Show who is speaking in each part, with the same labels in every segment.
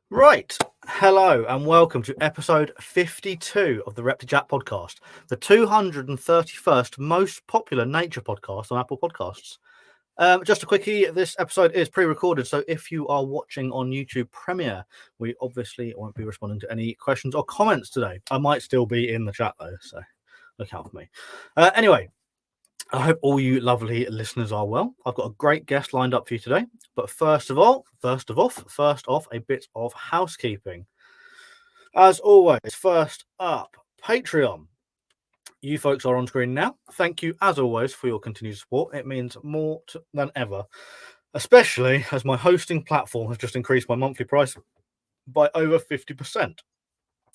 Speaker 1: Right. Hello and welcome to episode 52 of the ReptiChat podcast, the 231st most popular nature podcast on Apple Podcasts. Just a quickie, this episode is pre-recorded, so if you are watching on YouTube Premiere, we obviously won't be responding to any questions or comments today. I might still be in the chat though, so look out for me. Anyway, I hope all you lovely listeners are well. I've got a great guest lined up for you today. But first off, a bit of housekeeping. As always, first up, Patreon. You folks are on screen now. Thank you, as always, for your continued support. It means more than ever, especially as my hosting platform has just increased my monthly price by over 50%.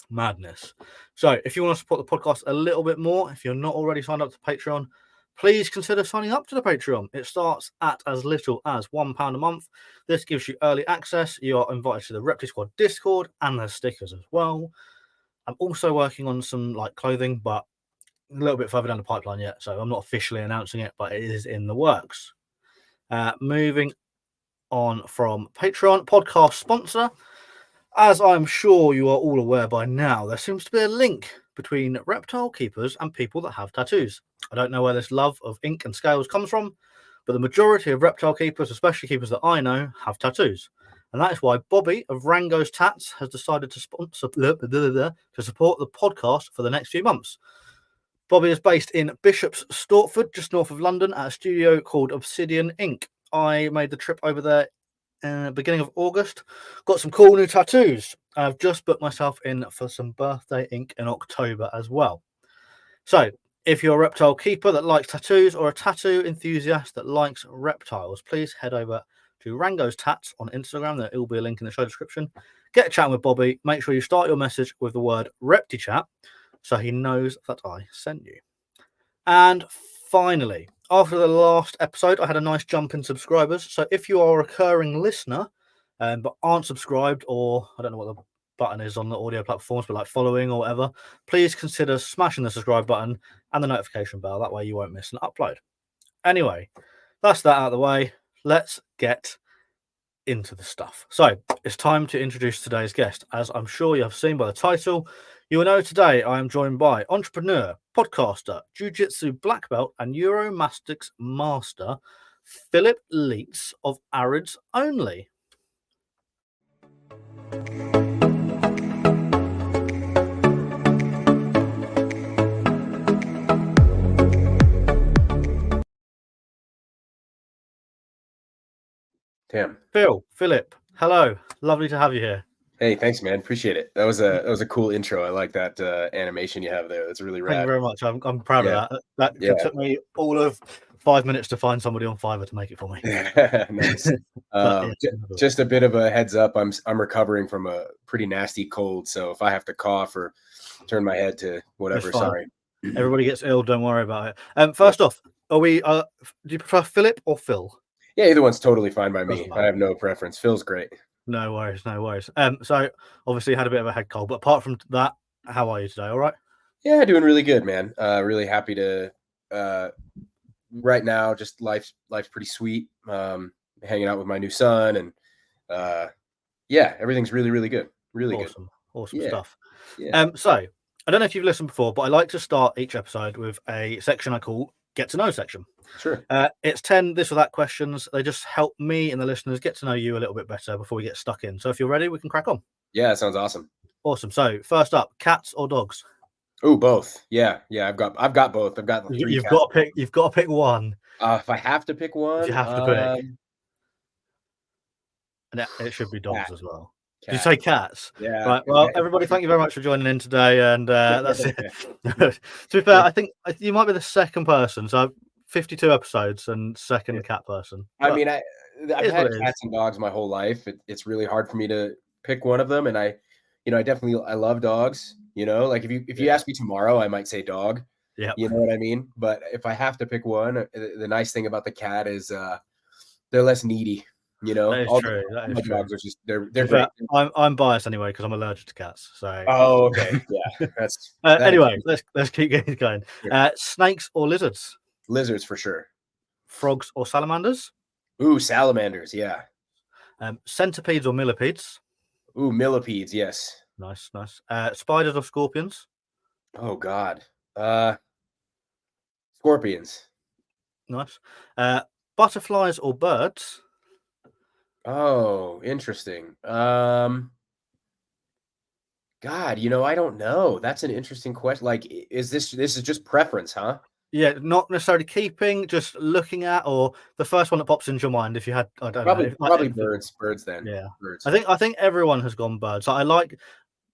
Speaker 1: Madness. So if you want to support the podcast a little bit more, if you're not already signed up to Patreon, please consider signing up to the Patreon. It starts at as little as £1 a month. This gives you early access. You are invited to the Reptile Squad Discord, and there's stickers as well. I'm also working on some clothing, but a little bit further down the pipeline yet, so I'm not officially announcing it, but it is in the works. Moving on from Patreon, podcast sponsor. As I'm sure you are all aware by now, there seems to be a link between reptile keepers and people that have tattoos. I don't know where this love of ink and scales comes from, but the majority of reptile keepers, especially keepers that I know, have tattoos. And that is why Bobby of Rango's Tats has decided to support the podcast for the next few months. Bobby is based in Bishop's Stortford, just north of London, at a studio called Obsidian Ink. I made the trip over there beginning of August. Got some cool new tattoos. I've just booked myself in for some birthday ink in October as well. So if you're a reptile keeper that likes tattoos or a tattoo enthusiast that likes reptiles, please head over to Rango's Tats on Instagram. There will be a link in the show description. Get a chat with Bobby. Make sure you start your message with the word ReptiChat so he knows that I sent you. And finally, after the last episode, I had a nice jump in subscribers. So if you are a recurring listener but aren't subscribed, or I don't know what the button is on the audio platforms, but like following or whatever, please consider smashing the subscribe button and the notification bell. That way you won't miss an upload. Anyway, that's that out of the way. Let's get into the stuff. So it's time to introduce today's guest. As I'm sure you have seen by the title, you will know today I am joined by entrepreneur, podcaster, jiu-jitsu black belt, and Uromastyx master, Phillip Lietz of AridsOnly.
Speaker 2: Damn.
Speaker 1: Phillip, hello. Lovely to have you here.
Speaker 2: Hey, thanks, man. Appreciate it. That was a cool intro. I like that animation you have there. That's really rad.
Speaker 1: Thank you very much. I'm proud of that. That took me all of 5 minutes to find somebody on Fiverr to make it for me.
Speaker 2: Nice. Just a bit of a heads up. I'm recovering from a pretty nasty cold, so if I have to cough or turn my head to whatever, sorry.
Speaker 1: Everybody gets ill. Don't worry about it. First off, are we? Do you prefer Phillip or Phil?
Speaker 2: Yeah, either one's totally fine by me. I have no preference. Phil's great.
Speaker 1: No worries, no worries. So obviously had a bit of a head cold, but apart from that, how are you today? All right?
Speaker 2: Yeah, doing really good, man. Really happy to. Right now, just life's pretty sweet. Hanging out with my new son, and yeah, everything's really good. Really
Speaker 1: awesome.
Speaker 2: Good.
Speaker 1: Awesome stuff.
Speaker 2: Yeah.
Speaker 1: So I don't know if you've listened before, but I like to start each episode with a section I call Get to Know section.
Speaker 2: Sure.
Speaker 1: It's 10 this or that questions. They just help me and the listeners get to know you a little bit better before we get stuck in. So if you're ready, we can crack on.
Speaker 2: Yeah, that sounds awesome.
Speaker 1: Awesome. So first up, cats or dogs?
Speaker 2: Oh, both. Yeah. I've got both. I've got 3
Speaker 1: You've
Speaker 2: cats.
Speaker 1: Got to pick one.
Speaker 2: If I have to pick one,
Speaker 1: you have to pick. And it should be dogs as well. Did you say cats?
Speaker 2: Yeah.
Speaker 1: Right. Well, everybody, thank you very much for joining in today. And that's it. To be fair, I think you might be the second person. So 52 episodes and second cat person.
Speaker 2: I mean, I've had cats and dogs my whole life. It's really hard for me to pick one of them. And I love dogs. You know, like if you ask me tomorrow, I might say dog.
Speaker 1: Yeah.
Speaker 2: You know what I mean? But if I have to pick one, the nice thing about the cat is they're less needy. You know,
Speaker 1: that is true. That is true.
Speaker 2: Dogs are just they're great.
Speaker 1: I'm biased anyway because I'm allergic to cats. So
Speaker 2: okay, yeah, that's
Speaker 1: anyway. Let's keep going.
Speaker 2: Sure.
Speaker 1: Snakes or lizards?
Speaker 2: Lizards for sure.
Speaker 1: Frogs or salamanders?
Speaker 2: Ooh, salamanders, yeah.
Speaker 1: Centipedes or millipedes?
Speaker 2: Ooh, millipedes. Yes.
Speaker 1: Nice, nice. Spiders or scorpions?
Speaker 2: Oh God. Scorpions.
Speaker 1: Nice. Butterflies or birds?
Speaker 2: Oh, interesting. God, I don't know. That's an interesting question. Like, this is just preference, huh?
Speaker 1: Yeah, not necessarily keeping, just looking at, or the first one that pops into your mind. If you had, I don't know,
Speaker 2: Probably birds. Birds then.
Speaker 1: yeah.
Speaker 2: Birds.
Speaker 1: I think everyone has gone birds.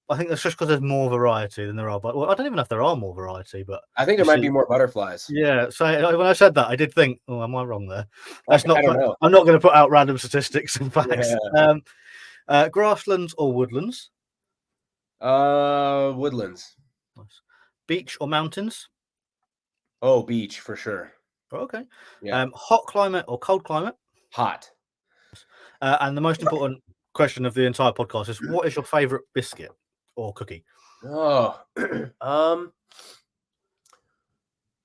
Speaker 1: I think that's just because there's more variety than there are. But well, I don't even know if there are more variety. But
Speaker 2: I think
Speaker 1: you
Speaker 2: there might
Speaker 1: see,
Speaker 2: be more butterflies.
Speaker 1: yeah. So when I said that, I did think, oh, am I wrong there? Let's not.
Speaker 2: I don't know.
Speaker 1: I'm not going to put out random statistics and facts.
Speaker 2: Yeah.
Speaker 1: Grasslands or woodlands?
Speaker 2: Woodlands.
Speaker 1: Nice. Beach or mountains?
Speaker 2: Oh, beach for sure.
Speaker 1: Okay.
Speaker 2: Yeah.
Speaker 1: Hot climate or cold climate?
Speaker 2: Hot.
Speaker 1: And the most important question of the entire podcast is: what is your favorite biscuit or cookie?
Speaker 2: Oh,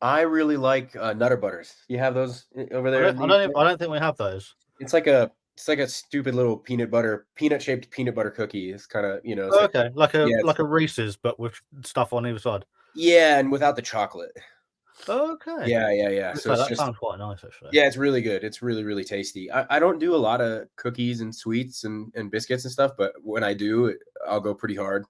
Speaker 2: I really like Nutter Butters. You have those over there in the UK?
Speaker 1: I don't think we have those.
Speaker 2: It's like a stupid little peanut shaped peanut butter cookie. It's kind of it's
Speaker 1: Oh,
Speaker 2: like
Speaker 1: okay,
Speaker 2: yeah,
Speaker 1: like a Reese's, but with stuff on either side.
Speaker 2: yeah, and without the chocolate.
Speaker 1: Okay,
Speaker 2: Yeah. So
Speaker 1: so
Speaker 2: it's
Speaker 1: that
Speaker 2: just
Speaker 1: sounds quite nice, actually.
Speaker 2: yeah, it's really good. It's really really tasty. I don't do a lot of cookies and sweets and biscuits and stuff, but when I do, I'll go pretty hard.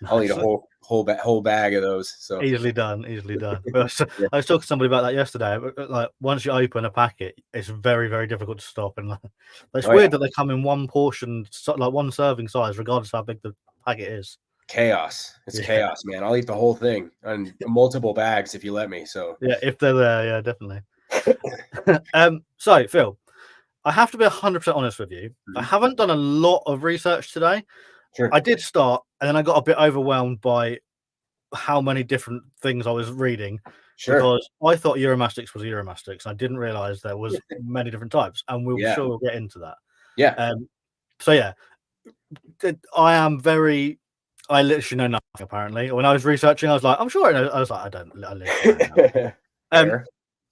Speaker 2: I'll eat a
Speaker 1: Nice.
Speaker 2: whole bag of those. So
Speaker 1: Easily done, easily done.
Speaker 2: yeah.
Speaker 1: I was talking to somebody about that yesterday. Like once you open a packet, it's very, very difficult to stop. And it's
Speaker 2: Oh yeah,
Speaker 1: weird that they come in one portion, like one serving size, regardless of how big the packet is.
Speaker 2: chaos. It's
Speaker 1: Yeah,
Speaker 2: chaos, man. I'll eat the whole thing and multiple bags if you let me. So
Speaker 1: yeah. If they're there, yeah, definitely. So Phil, I have to be 100% honest with you. I
Speaker 2: Mhm.
Speaker 1: haven't done a lot of research today.
Speaker 2: Sure,
Speaker 1: I did start, and then I got a bit overwhelmed by how many different things I was reading
Speaker 2: sure.
Speaker 1: because I thought Uromastyx was Uromastyx. I didn't realize there was many different types, and we'll
Speaker 2: Yeah,
Speaker 1: sure we'll get into that.
Speaker 2: yeah.
Speaker 1: So yeah, I am very. I literally know nothing. Apparently, when I was researching, I was like, I'm sure I know. I was like, I don't. I literally don't know. Um,
Speaker 2: Fair.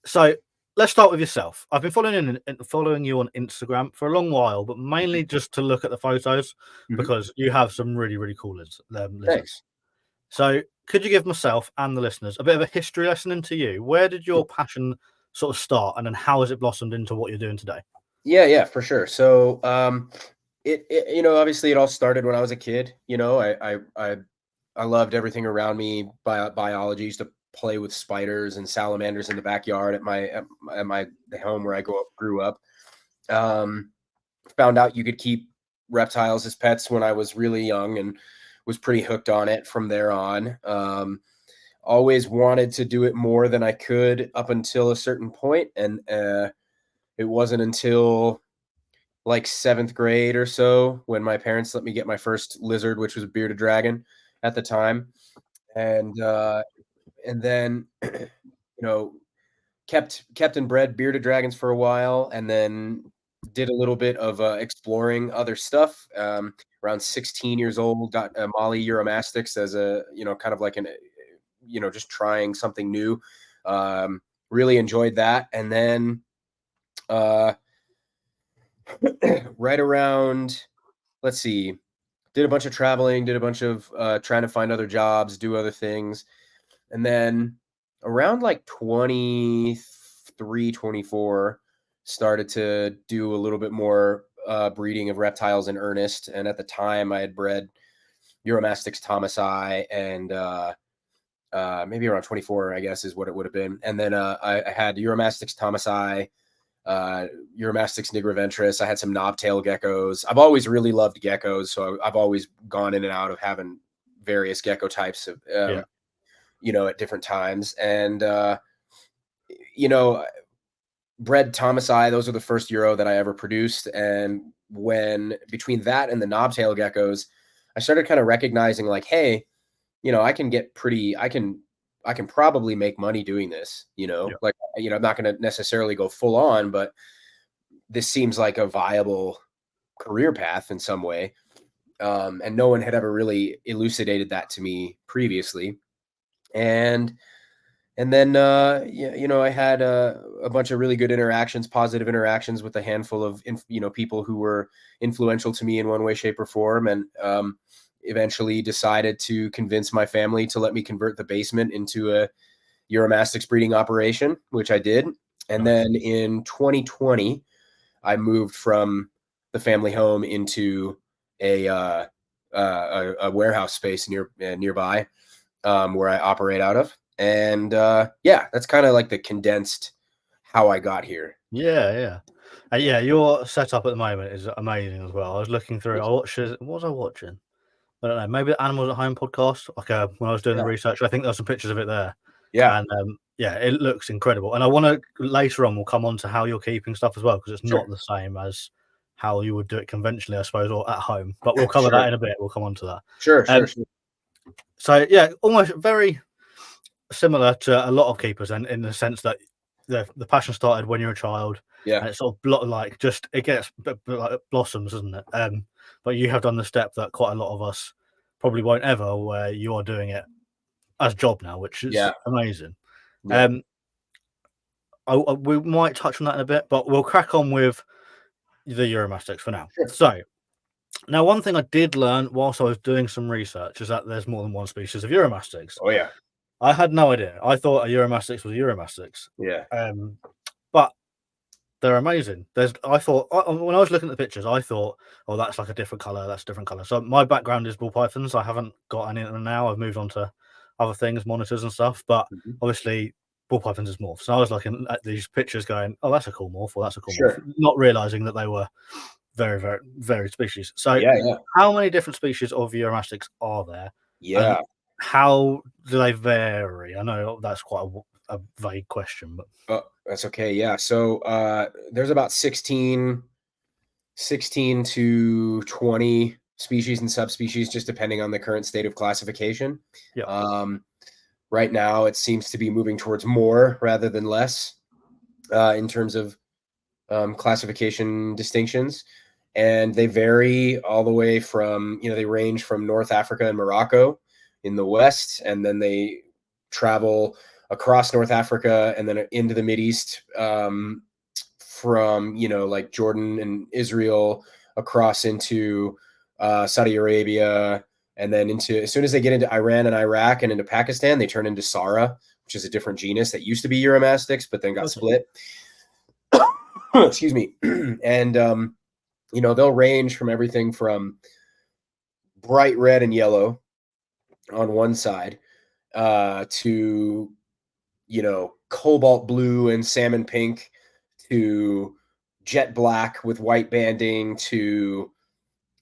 Speaker 1: so let's start with yourself. I've been following you on Instagram for a long while, but mainly just to look at the photos
Speaker 2: Mhm.
Speaker 1: because you have some really really cool lizards.
Speaker 2: Thanks.
Speaker 1: So could you give myself and the listeners a bit of a history lesson into you? Where did your passion sort of start, and then how has it blossomed into what you're doing today?
Speaker 2: Yeah, for sure. So, obviously, it all started when I was a kid. I loved everything around me. Biology. Used to play with spiders and salamanders in the backyard at the home where I grew up. Um, Found out you could keep reptiles as pets when I was really young and was pretty hooked on it from there on. Always wanted to do it more than I could up until a certain point, and it wasn't until like seventh grade or so when my parents let me get my first lizard, which was a bearded dragon at the time, and then know kept and bred bearded dragons for a while, and then did a little bit of exploring other stuff. Around 16 years old, got a Molly Uromastyx as a kind of like an just trying something new. Really enjoyed that, and then uh, right around, let's see, did a bunch of traveling, did a bunch of trying to find other jobs, do other things, and then around like 23, 24, started to do a little bit more breeding of reptiles in earnest. And at the time, I had bred Uromastyx thomasi, and maybe around 24, I guess, is what it would have been. And then I had Uromastyx thomasi, Uromastyx nigroventris. I had some knobtail geckos. I've always really loved geckos, so I've always gone in and out of having various gecko types of,
Speaker 1: Yeah,
Speaker 2: at different times. And, you know, bred thomasi, those are the first Euro that I ever produced. And when between that and the knobtail geckos, I started kind of recognizing like, hey, I can get pretty, I can probably make money doing this,
Speaker 1: yeah,
Speaker 2: like, I'm not going to necessarily go full on, but this seems like a viable career path in some way. And no one had ever really elucidated that to me previously. And And then, I had a bunch of really good interactions, positive interactions with a handful of, people who were influential to me in one way, shape, or form. And eventually decided to convince my family to let me convert the basement into a Uromastyx breeding operation, which I did. And
Speaker 1: Nice.
Speaker 2: then in 2020, I moved from the family home into a warehouse space nearby where I operate out of. And that's kind of like the condensed how I got here.
Speaker 1: Yeah. Yeah, your setup at the moment is amazing as well. I was looking through. What was I watching? I don't know. Maybe the Animals at Home podcast. Like when I was doing the research, I think there's some pictures of it there.
Speaker 2: Yeah.
Speaker 1: And it looks incredible. And I want to later on we'll come on to how you're keeping stuff as well, because it's not the same as how you would do it conventionally, I suppose, or at home. But we'll cover that in a bit. We'll come on to that.
Speaker 2: Sure.
Speaker 1: So yeah, almost very similar to a lot of keepers, and in the sense that the passion started when you're a child.
Speaker 2: Yeah.
Speaker 1: And it's sort of it gets like blossoms, doesn't it? But you have done the step that quite a lot of us probably won't ever, where you are doing it as a job now, which is amazing.
Speaker 2: Yeah.
Speaker 1: We might touch on that in a bit, but we'll crack on with the Uromastyx for now.
Speaker 2: Sure.
Speaker 1: So now, one thing I did learn whilst I was doing some research is that there's more than one species of Uromastyx.
Speaker 2: Oh yeah.
Speaker 1: I had no idea. I thought a Uromastyx was a Uromastyx.
Speaker 2: Yeah.
Speaker 1: But they're amazing. I thought when I was looking at the pictures, I thought, oh, that's like a different color. That's a different color. So my background is ball pythons. I haven't got any of them now. I've moved on to other things, monitors and stuff. But obviously, ball pythons is morph. So I was looking at these pictures, going, oh, that's a cool morph, or that's a cool morph, not realizing that they were very, very, very species. So how many different species of Uromastyx are there?
Speaker 2: Yeah.
Speaker 1: And how do they vary? I know that's quite a vague question, but
Speaker 2: that's okay. Yeah. So there's about 16 to 20 species and subspecies, just depending on the current state of classification.
Speaker 1: Yeah.
Speaker 2: Right now, it seems to be moving towards more rather than less in terms of classification distinctions. And they vary all the way from, they range from North Africa and Morocco in the west, and then they travel across North Africa and then into the Mideast from, like Jordan and Israel across into Saudi Arabia, and then as soon as they get into Iran and Iraq and into Pakistan, they turn into Sara, which is a different genus that used to be Uromastyx, but then got split. Excuse me. And, they'll range from everything from bright red and yellow on one side to, cobalt blue and salmon pink, to jet black with white banding, to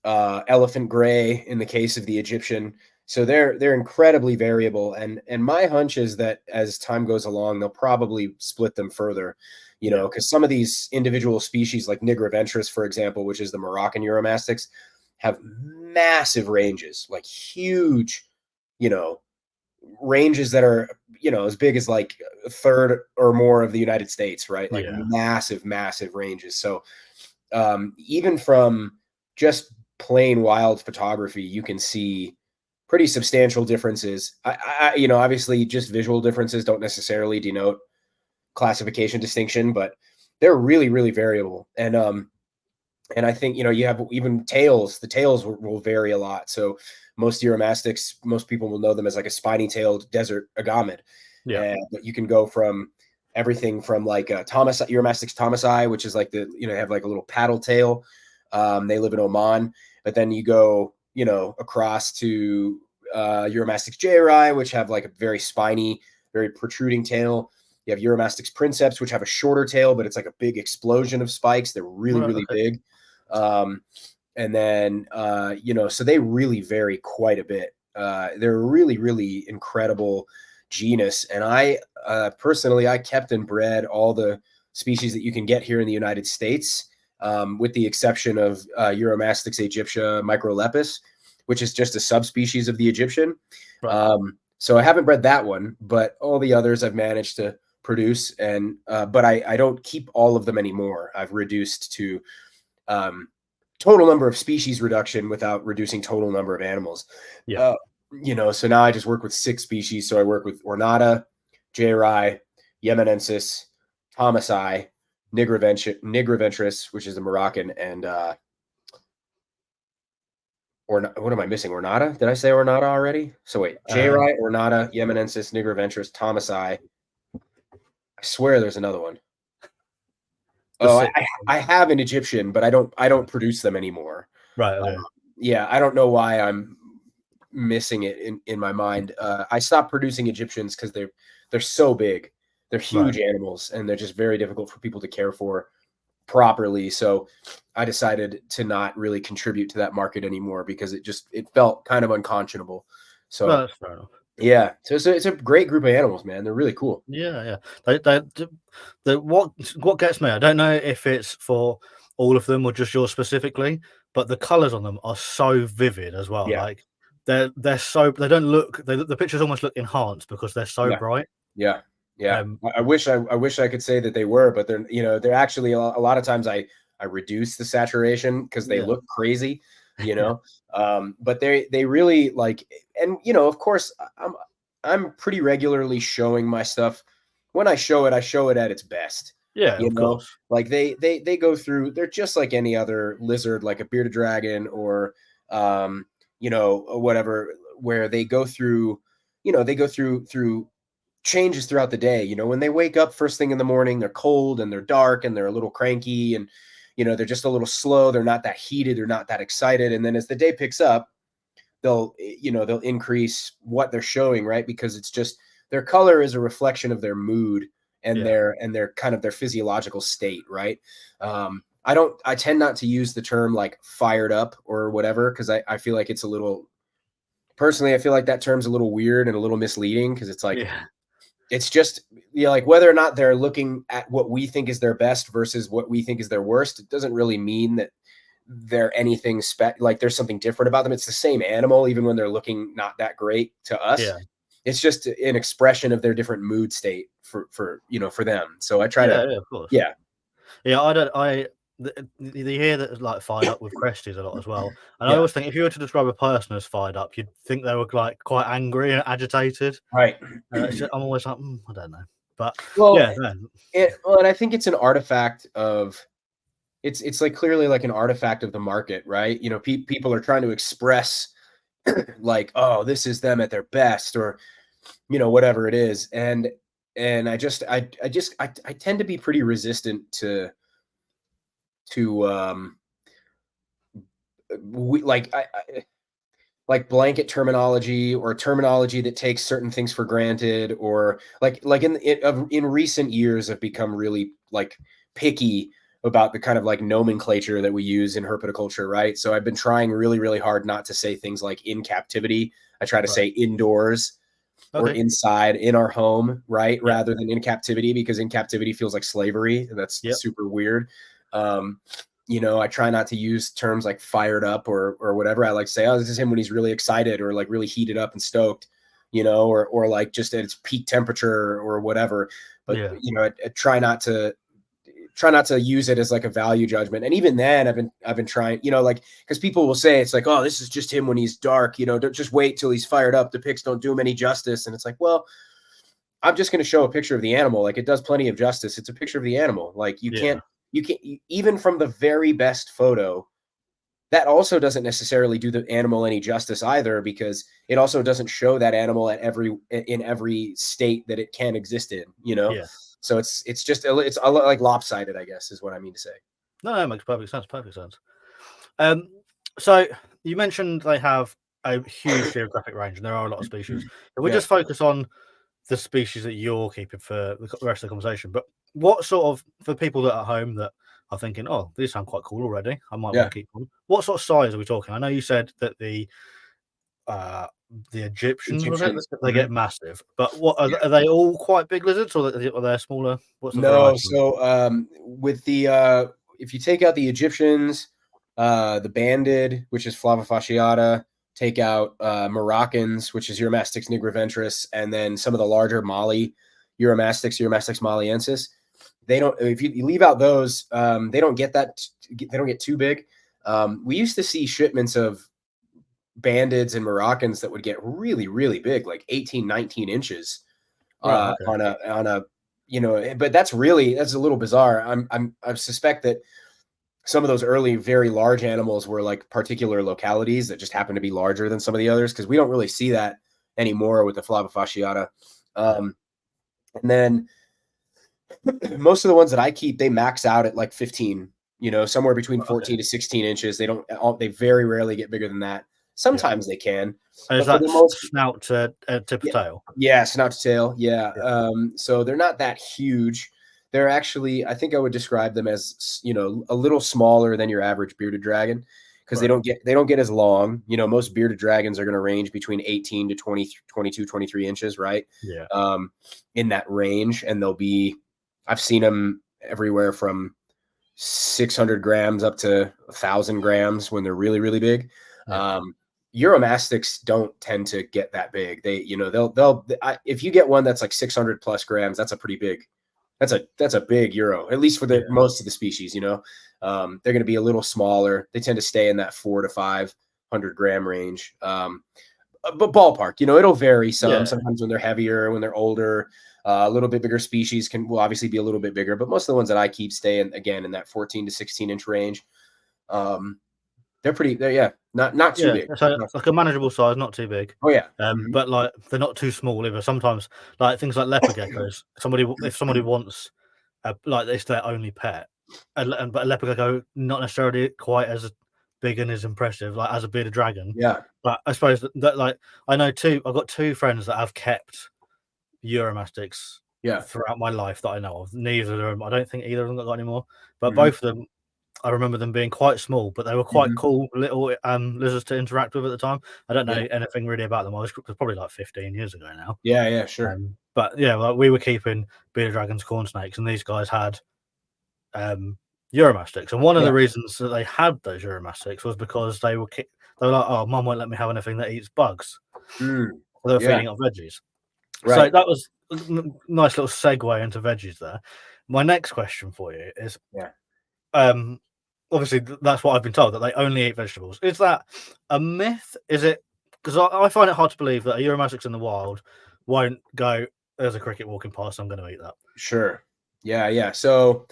Speaker 2: elephant gray in the case of the Egyptian. So they're incredibly variable. And my hunch is that as time goes along, they'll probably split them further, because some of these individual species like nigraventris, for example, which is the Moroccan Uromastyx, have massive ranges, like huge, ranges that are, as big as like a third or more of the United States, right? Like massive ranges. So even from just plain wild photography, you can see pretty substantial differences. Obviously just visual differences don't necessarily denote classification distinction, but they're really, really variable. And I think, you have even tails. The tails will vary a lot. So most Uromastyx, most people will know them as like a spiny-tailed desert agamid. Yeah. But you can go from everything from like Uromastyx thomasi, which is like have like a little paddle tail. They live in Oman. But then you go, across to Uromastyx jayeri, which have like a very spiny, very protruding tail. You have Uromastyx princeps, which have a shorter tail, but it's like a big explosion of spikes. They're really, really big. And then, so they really vary quite a bit. They're a really, really incredible genus. And I personally, I kept and bred all the species that you can get here in the United States, with the exception of Uromastyx aegyptia microlepis, which is just a subspecies of the Egyptian. Right. So I haven't bred that one, but all the others I've managed to produce. And but I don't keep all of them anymore. I've reduced to total number of species reduction without reducing total number of animals. Yeah. So now I just work with 6 species. So I work with Ornata, J-Rai, Yemenensis, Thomasai, Nigraventris, which is the Moroccan, and or what am I missing? Ornata? Did I say Ornata already? So wait, J-Rai, Ornata, Yemenensis, Nigraventris, Thomasai. I swear there's another one. Oh, I have an Egyptian, but I don't produce them anymore.
Speaker 1: Right. Okay.
Speaker 2: Yeah, I don't know why I'm missing it in my mind. I stopped producing Egyptians because they're so big. They're huge animals, and they're just very difficult for people to care for properly. So I decided to not really contribute to that market anymore because it felt kind of unconscionable. So
Speaker 1: that's fair enough.
Speaker 2: yeah, so it's a great group of animals, man. They're really cool.
Speaker 1: Yeah. What gets me, I don't know if it's for all of them or just yours specifically, but the colors on them are so vivid as well.
Speaker 2: Yeah.
Speaker 1: Like they're so, they don't look, the pictures almost look enhanced because they're so bright.
Speaker 2: Yeah. I wish I could say that they were, but they're actually a lot of times I reduce the saturation because they look crazy, but they really like, and of course I'm pretty regularly showing my stuff. When I show it at its best.
Speaker 1: Yeah, of course.
Speaker 2: Like they go through, they're just like any other lizard, like a bearded dragon or whatever, where they go through, through changes throughout the day. When they wake up first thing in the morning, they're cold and they're dark and they're a little cranky and they're just a little slow, they're not that heated, they're not that excited. And then as the day picks up, they'll increase what they're showing, right? Because it's just their color is a reflection of their mood and their kind of their physiological state, right? I tend not to use the term like fired up or whatever, because I feel like it's a little, personally, I feel like that term's a little weird and a little misleading, because it's like, it's just, like whether or not they're looking at what we think is their best versus what we think is their worst, it doesn't really mean that they're anything like there's something different about them. It's the same animal, even when they're looking not that great to us. Yeah. It's just an expression of their different mood state for them. So I try to,
Speaker 1: of course.
Speaker 2: Yeah.
Speaker 1: You hear that like fired up with cresties a lot as well. And I always think if you were to describe a person as fired up, you'd think they were like quite angry and agitated.
Speaker 2: Right.
Speaker 1: I'm always like, I don't know. But
Speaker 2: and I think it's an artifact of, it's like clearly like an artifact of the market, right? People are trying to express like, oh, this is them at their best, or whatever it is. And I tend to be pretty resistant to like blanket terminology, or terminology that takes certain things for granted, or like in recent years I've become really like picky about the kind of like nomenclature that we use in herpetoculture, right? So I've been trying really, really hard not to say things like in captivity. I try to say indoors or inside in our home, right? Rather than in captivity, because in captivity feels like slavery, and that's super weird. I try not to use terms like fired up or whatever. I like to say, oh, this is him when he's really excited or like really heated up and stoked, or like just at its peak temperature or whatever. But I try not to use it as like a value judgment. And even then I've been trying, like, because people will say it's like, oh, this is just him when he's dark, don't just wait till he's fired up. The pics don't do him any justice. And it's like, well, I'm just going to show a picture of the animal. Like, it does plenty of justice. It's a picture of the animal. Like you can't, even from the very best photo, that also doesn't necessarily do the animal any justice either, because it also doesn't show that animal in every state that it can exist in, So it's like lopsided, I guess, is what I mean to say.
Speaker 1: No, that makes perfect sense. So you mentioned they have a huge geographic range, and there are a lot of species. If we just focus on the species that you're keeping for the rest of the conversation, but what sort of, for people that are at home that are thinking, oh, these sound quite cool already, I might want to keep them. What sort of size are we talking? I know you said that the Egyptians they get massive, but what are they all quite big lizards, or are they smaller? What's the variety?
Speaker 2: So with the if you take out the Egyptians, the banded, which is Flavofasciata, take out Moroccans, which is Uromastyx nigraventris, and then some of the larger Mali Uromastyx maliensis. They don't. If you leave out those, they don't get too big. We used to see shipments of bandeds and Moroccans that would get really, really big, like 18, 19 inches.
Speaker 1: Oh, okay.
Speaker 2: on a, you know, but that's a little bizarre. I suspect that some of those early, very large animals were like particular localities that just happen to be larger than some of the others, because we don't really see that anymore with the Flavifasciata. And then most of the ones that I keep, they max out at like 15, you know, somewhere between 14 to 16 inches. They very rarely get bigger than that. Sometimes they can,
Speaker 1: And is
Speaker 2: but for
Speaker 1: that
Speaker 2: the most,
Speaker 1: snout to tip of tail?
Speaker 2: yeah, snout to tail. Yeah.
Speaker 1: Yeah.
Speaker 2: So they're not that huge. They're actually, I think I would describe them as, you know, a little smaller than your average bearded dragon, because
Speaker 1: Right.
Speaker 2: they don't get as long. You know, most bearded dragons are going to range between 18 to 20, 22, 23 inches, right?
Speaker 1: Yeah.
Speaker 2: In that range. And I've seen them everywhere from 600 grams up to 1,000 grams when they're really, really big.
Speaker 1: Yeah.
Speaker 2: Uromastyx don't tend to get that big. They, you know, if you get one that's like 600 plus grams, that's a pretty big, that's a big Euro, at least for the
Speaker 1: Yeah.
Speaker 2: most of the species, you know. They're going to be a little smaller. They tend to stay in that 400 to 500 gram range. But ballpark, you know, it'll vary some.
Speaker 1: Yeah.
Speaker 2: Sometimes when they're heavier, when they're older, a little bit bigger species will obviously be a little bit bigger, but most of the ones that I keep stay in, again, in that 14 to 16 inch range. They're not too
Speaker 1: Yeah.
Speaker 2: big.
Speaker 1: So like a manageable size, not too big.
Speaker 2: Oh yeah. Mhm.
Speaker 1: But like they're not too small either. Sometimes like things like leopard geckos. If somebody wants like it's their only pet, but a leopard gecko not necessarily quite as big and as impressive like as a bearded dragon.
Speaker 2: Yeah.
Speaker 1: But I suppose that like I've got two friends that have kept Uromastyx
Speaker 2: Yeah.
Speaker 1: throughout my life that I know of. Neither of them, I don't think either of them got any more. But
Speaker 2: Mhm.
Speaker 1: both of them, I remember them being quite small, but they were quite
Speaker 2: Mhm.
Speaker 1: cool little lizards to interact with at the time. I don't know
Speaker 2: Yeah.
Speaker 1: anything really about them. I was probably like 15 years ago now.
Speaker 2: Yeah. Yeah. Sure.
Speaker 1: But yeah, like we were keeping bearded dragons, corn snakes, and these guys had Uromastyx. And one of
Speaker 2: Yeah.
Speaker 1: the reasons that they had those Uromastyx was because they were like, oh, mum won't let me have anything that eats bugs.
Speaker 2: Mm.
Speaker 1: They were
Speaker 2: Yeah.
Speaker 1: feeding off veggies. So
Speaker 2: Right.
Speaker 1: that was a nice little segue into veggies there. My next question for you is,
Speaker 2: Yeah.
Speaker 1: obviously that's what I've been told, that they only eat vegetables. Is that a myth? Is it, because I find it hard to believe that a Uromastyx in the wild won't go, there's a cricket walking past, I'm going to eat that.
Speaker 2: Sure. Yeah. Yeah. So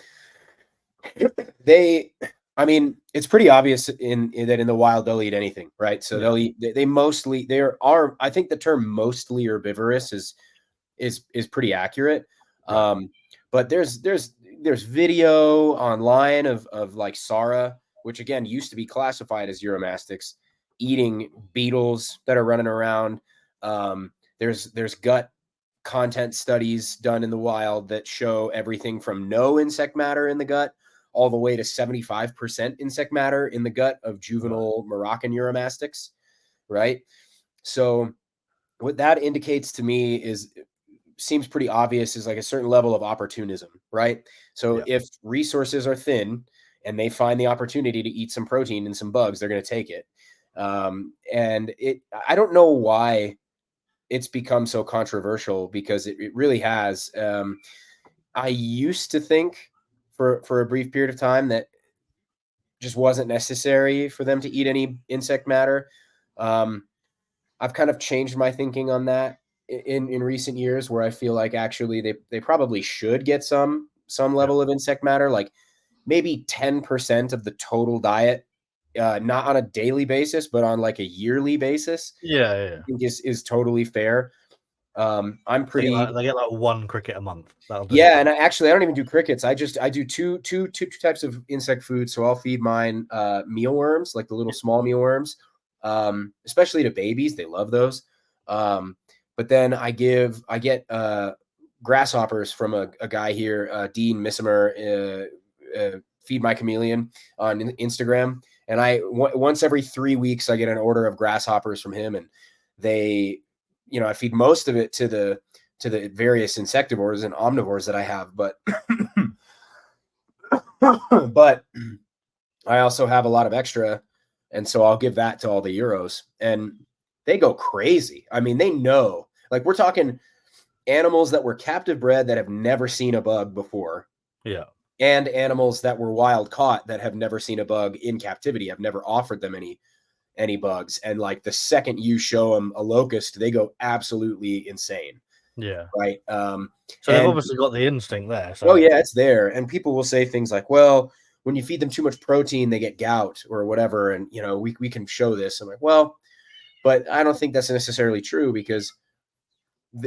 Speaker 2: they, I mean, it's pretty obvious that in the wild they'll eat anything, right? So
Speaker 1: Yeah.
Speaker 2: they'll eat. They mostly I think the term mostly herbivorous is pretty accurate.
Speaker 1: Right.
Speaker 2: But there's video online of like Sara, which again used to be classified as Uromastyx, eating beetles that are running around. There's gut content studies done in the wild that show everything from no insect matter in the gut all the way to 75% insect matter in the gut of juvenile Moroccan Uromastyx, right? So what that indicates to me seems pretty obvious is like a certain level of opportunism, right? So
Speaker 1: Yeah.
Speaker 2: if resources are thin and they find the opportunity to eat some protein and some bugs, they're going to take it. I don't know why it's become so controversial, because it really has. I used to think for a brief period of time that just wasn't necessary for them to eat any insect matter. I've kind of changed my thinking on that in recent years, where I feel like actually they probably should get some level of insect matter, like maybe 10% of the total diet, not on a daily basis, but on like a yearly basis.
Speaker 1: Yeah.
Speaker 2: I think is totally fair. I'm pretty
Speaker 1: They get like one cricket a month. That'll do
Speaker 2: Yeah,
Speaker 1: them.
Speaker 2: and I don't even do crickets. I do two types of insect food. So I'll feed mine mealworms, like the little small mealworms, especially to babies. They love those. But then I get grasshoppers from a guy here, Dean Missimer, Feed My Chameleon on Instagram, and once every 3 weeks I get an order of grasshoppers from him, and they, you know, I feed most of it to the various insectivores and omnivores that I have, but but I also have a lot of extra, and so I'll give that to all the Euros, and they go crazy. I mean, they know, like, we're talking animals that were captive bred that have never seen a bug before,
Speaker 1: Yeah.
Speaker 2: and animals that were wild caught that have never seen a bug in captivity. I've never offered them any bugs, and like the second you show them a locust, they go absolutely insane.
Speaker 1: Yeah.
Speaker 2: right?
Speaker 1: So they've
Speaker 2: And
Speaker 1: obviously got the instinct there.
Speaker 2: oh
Speaker 1: So
Speaker 2: yeah, it's there. And people will say things like, well, when you feed them too much protein, they get gout or whatever. And we can show this. I'm like, well, but I don't think that's necessarily true, because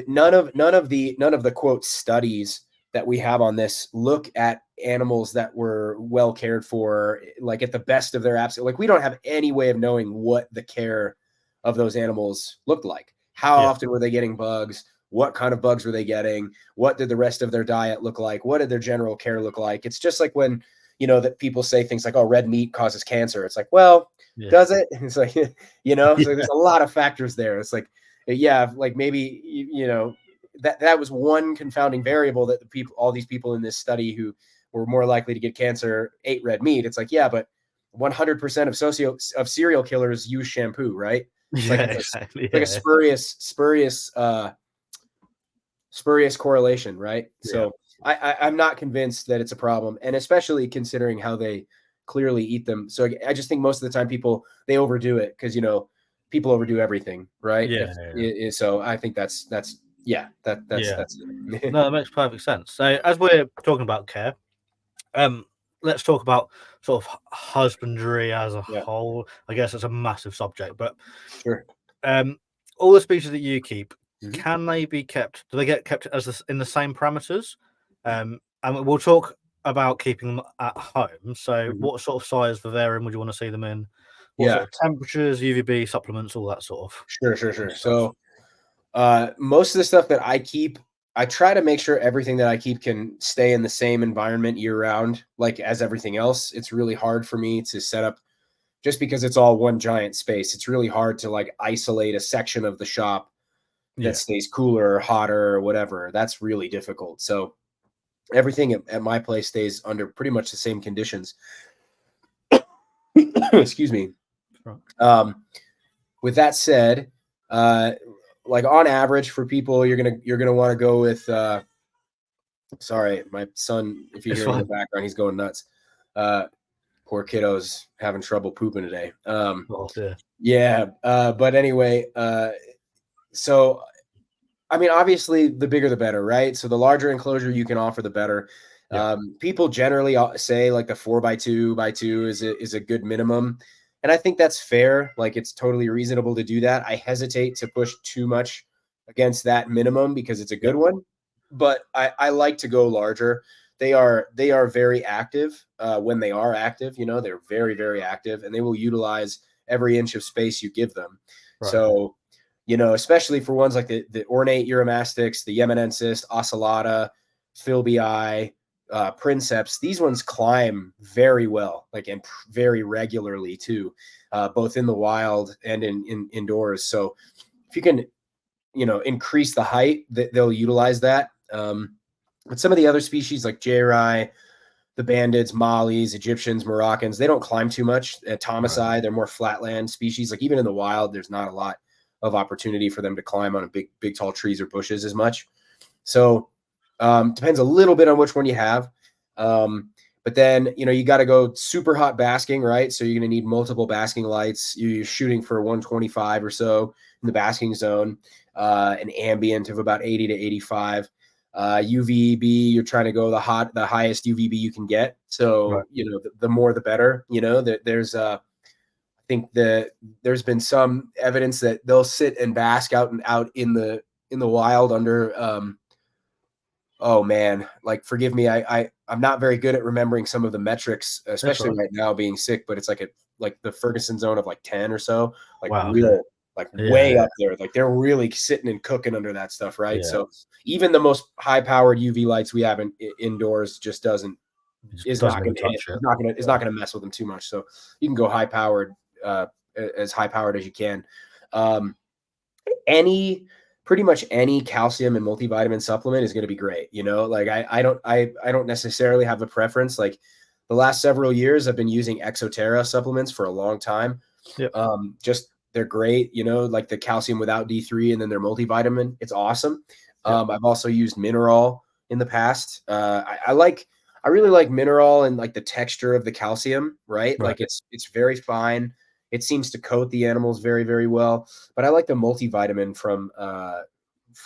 Speaker 2: none of the quote studies that we have on this look at animals that were well cared for, like at the best of their absolute. Like, we don't have any way of knowing what the care of those animals looked like. How often were they getting bugs? What kind of bugs were they getting? What did the rest of their diet look like? What did their general care look like? It's just like when, that people say things like, oh, red meat causes cancer. It's like, well, does it? It's like, so there's a lot of factors there. It's like, yeah, like maybe, that was one confounding variable, that all these people in this study who were more likely to get cancer ate red meat. It's like, yeah, but 100% of serial killers use shampoo, right? It's like,
Speaker 1: exactly.
Speaker 2: like a spurious correlation, right?
Speaker 1: Yeah.
Speaker 2: So I'm not convinced that it's a problem, and especially considering how they clearly eat them. So I just think most of the time they overdo it, because people overdo everything, right? So I think that's it.
Speaker 1: No, that makes perfect sense. So as we're talking about care, let's talk about sort of husbandry as a whole. I guess it's a massive subject, but
Speaker 2: sure.
Speaker 1: All the species that you keep, can they be kept? Do they get kept in the same parameters? And we'll talk about keeping them at home. So, what sort of size vivarium would you want to see them in? What sort of temperatures, UVB supplements, all that sort of.
Speaker 2: Sure. So, most of the stuff that I keep, I try to make sure everything that I keep can stay in the same environment year round, like as everything else. It's really hard for me to set up, just because it's all one giant space. It's really hard to like isolate a section of the shop that stays cooler or hotter or whatever. That's really difficult. So everything at my place stays under pretty much the same conditions. Excuse me. With that said, like on average for people, you're gonna want to go with. Sorry, my son. If you hear in the background, he's going nuts. Poor kiddo's having trouble pooping today. But anyway, so I mean, obviously, the bigger the better, right? So the larger enclosure you can offer, the better. People generally say like the 4x2x2 is a good minimum, and I think that's fair. Like, it's totally reasonable to do that. I hesitate to push too much against that minimum, because it's a good one, but I like to go larger. They are very active when they are active. They're very, very active, and they will utilize every inch of space you give them. So, especially for ones like the ornate Uromastyx, the Yemenensis, Ocellata, Philbii, Princeps, these ones climb very well, like, and very regularly too, both in the wild and in indoors. So if you can, increase the height, they'll utilize that. But some of the other species like Jeri, the bandits, Malis, Egyptians, Moroccans, they don't climb too much. Thomasai, they're more flatland species. Like, even in the wild, there's not a lot of opportunity for them to climb on big tall trees or bushes as much. So depends a little bit on which one you have. But then, you got to go super hot basking, right? So you're going to need multiple basking lights. You're shooting for 125 or so in the basking zone, an ambient of about 80 to 85. UVB, you're trying to go the highest UVB you can get. So, the more, the better. There's I think there's been some evidence that they'll sit and bask out in the wild under, oh man, like, forgive me, I'm not very good at remembering some of the metrics, especially right now being sick, but it's like the Ferguson zone of like 10 or so, like way up there. Like, they're really sitting and cooking under that stuff, right? So even the most high powered UV lights we have indoors just is not going to mess with them too much. So you can go high powered, as high powered as you can. Pretty much any calcium and multivitamin supplement is going to be great. Like, I don't necessarily have a preference. Like, the last several years, I've been using Exoterra supplements for a long time. They're great, like the calcium without D3 and then their multivitamin. It's awesome. I've also used Mineral in the past. I really like Mineral and like the texture of the calcium, right? Like, it's very fine. It seems to coat the animals very, very well. But I like the multivitamin from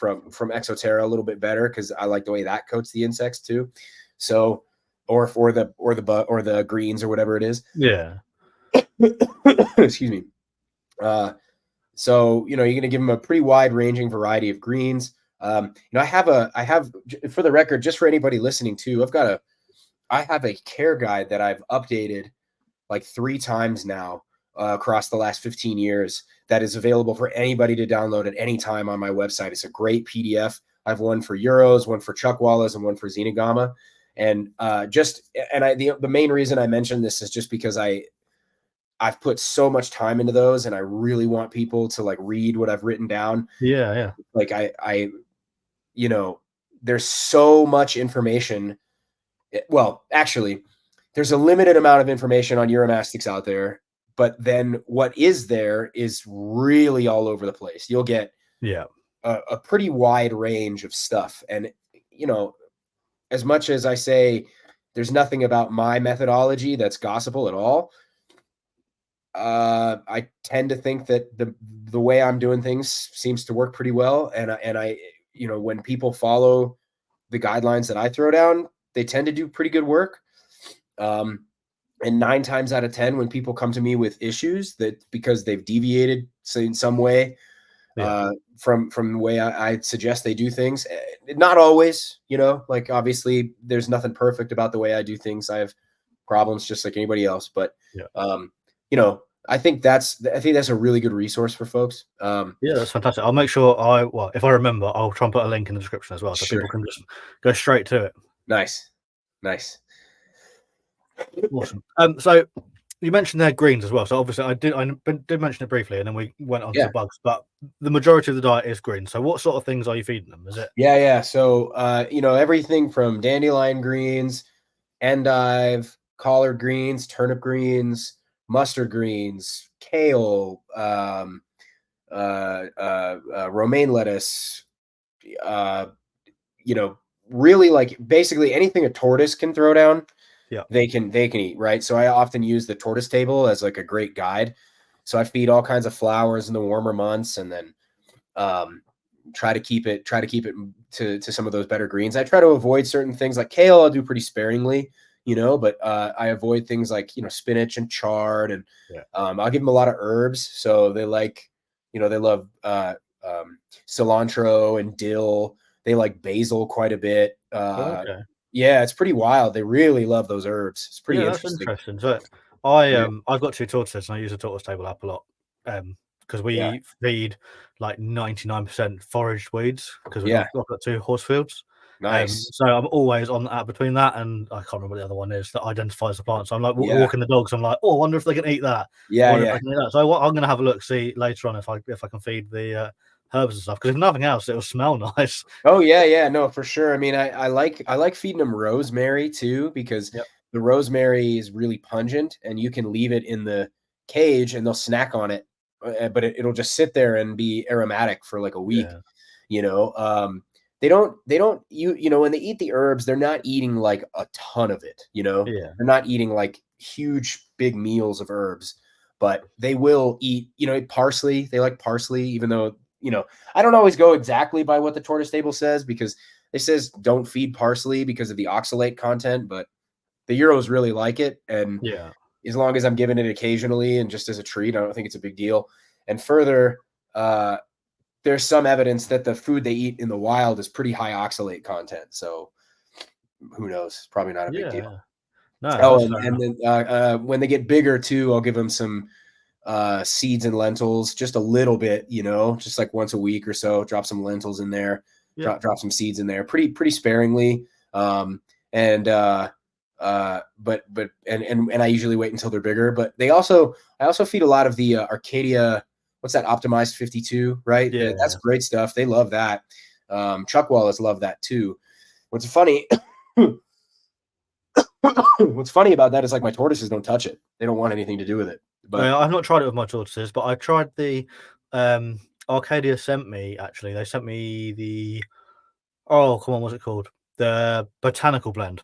Speaker 2: Exoterra a little bit better because I like the way that coats the insects too. So, or the greens or whatever it is.
Speaker 1: Yeah.
Speaker 2: Excuse me. So you're going to give them a pretty wide ranging variety of greens. I have for the record, just for anybody listening too, I have a care guide that I've updated like 3 times now across the last 15 years that is available for anybody to download at any time on my website. It's a great PDF. I have one for Euros, one for Chuckwallas, and one for Xenogama. And the main reason I mentioned this is just because I've put so much time into those, and I really want people to like read what I've written down.
Speaker 1: Yeah.
Speaker 2: Like I there's so much information. Well, actually, there's a limited amount of information on Uromastyx out there, but then what is there is really all over the place. You'll get a pretty wide range of stuff. And, as much as I say there's nothing about my methodology that's gospel at all, I tend to think that the way I'm doing things seems to work pretty well. And I when people follow the guidelines that I throw down, they tend to do pretty good work. And 9 times out of 10, when people come to me with issues that because they've deviated in some way from the way I suggest they do things, not always, like obviously there's nothing perfect about the way I do things. I have problems just like anybody else, but I think that's a really good resource for folks.
Speaker 1: Yeah, that's fantastic. I'll make sure if I remember, I'll try and put a link in the description as well, so people can just go straight to it.
Speaker 2: Nice.
Speaker 1: Awesome. So you mentioned their greens as well. So obviously I did mention it briefly, and then we went on to the bugs. But the majority of the diet is green. So what sort of things are you feeding them? Is it?
Speaker 2: Yeah. So everything from dandelion greens, endive, collard greens, turnip greens, mustard greens, kale, romaine lettuce, really like basically anything a tortoise can throw down, they can eat, right? So I often use the tortoise table as like a great guide. So I feed all kinds of flowers in the warmer months, and then try to keep it to some of those better greens. I try to avoid certain things like kale. I'll do pretty sparingly, but I avoid things like spinach and chard, and I'll give them a lot of herbs. So they like they love cilantro and dill. They like basil quite a bit. Yeah, it's pretty wild. They really love those herbs. It's pretty interesting.
Speaker 1: So I've got 2 tortoises, and I use a tortoise table app a lot because we feed like 99% foraged weeds because we've got 2 horse fields.
Speaker 2: Nice.
Speaker 1: So I'm always on the app between that, and I can't remember what the other one is that identifies the plants. So I'm like walking the dogs. I'm like, I wonder if they can eat that.
Speaker 2: Yeah.
Speaker 1: So I'm going to have a look, see later on if I can feed the herbs and stuff, because if nothing else, it'll smell nice.
Speaker 2: Oh yeah, no, for sure. I mean, I like feeding them rosemary too, because the rosemary is really pungent, and you can leave it in the cage and they'll snack on it, but it'll just sit there and be aromatic for like a week. They don't when they eat the herbs, they're not eating like a ton of it, they're not eating like huge big meals of herbs, but they will eat parsley. They like parsley, even though I don't always go exactly by what the tortoise table says, because it says don't feed parsley because of the oxalate content, but the Euros really like it. And as long as I'm giving it occasionally and just as a treat, I don't think it's a big deal. And further, there's some evidence that the food they eat in the wild is pretty high oxalate content. So who knows? Probably not a big deal.
Speaker 1: No,
Speaker 2: and then when they get bigger too, I'll give them some seeds and lentils, just a little bit, just like once a week or so. Drop some lentils in there, drop some seeds in there, pretty sparingly. But I usually wait until they're bigger. But I also feed a lot of the Arcadia. What's that? Optimized 52, right?
Speaker 1: Yeah,
Speaker 2: that's great stuff. They love that. Chuckwallas love that too. What's funny about that is like my tortoises don't touch it. They don't want anything to do with it. But
Speaker 1: I've not tried it with my tortoises, but I tried the Arcadia sent me, actually. They sent me the what's it called? The botanical blend.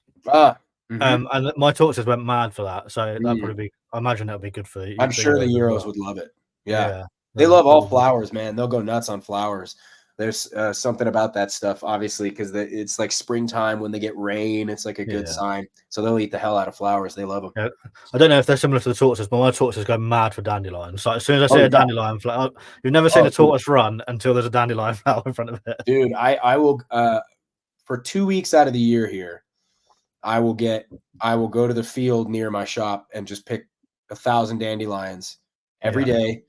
Speaker 1: And my tortoises went mad for that. So that'd probably be, I imagine that would be good for you.
Speaker 2: I'm sure the Euros would love it. Yeah. They love all flowers, man. They'll go nuts on flowers. There's something about that stuff, obviously, because it's like springtime when they get rain. It's like a good sign. So they'll eat the hell out of flowers. They love them.
Speaker 1: Yeah. I don't know if they're similar to the tortoises, but my tortoises go mad for dandelions. So as soon as I see a dandelion flower, you've never seen a tortoise run until there's a dandelion flower in front of it.
Speaker 2: Dude, I will for 2 weeks out of the year here, I will go to the field near my shop and just pick 1,000 dandelions every day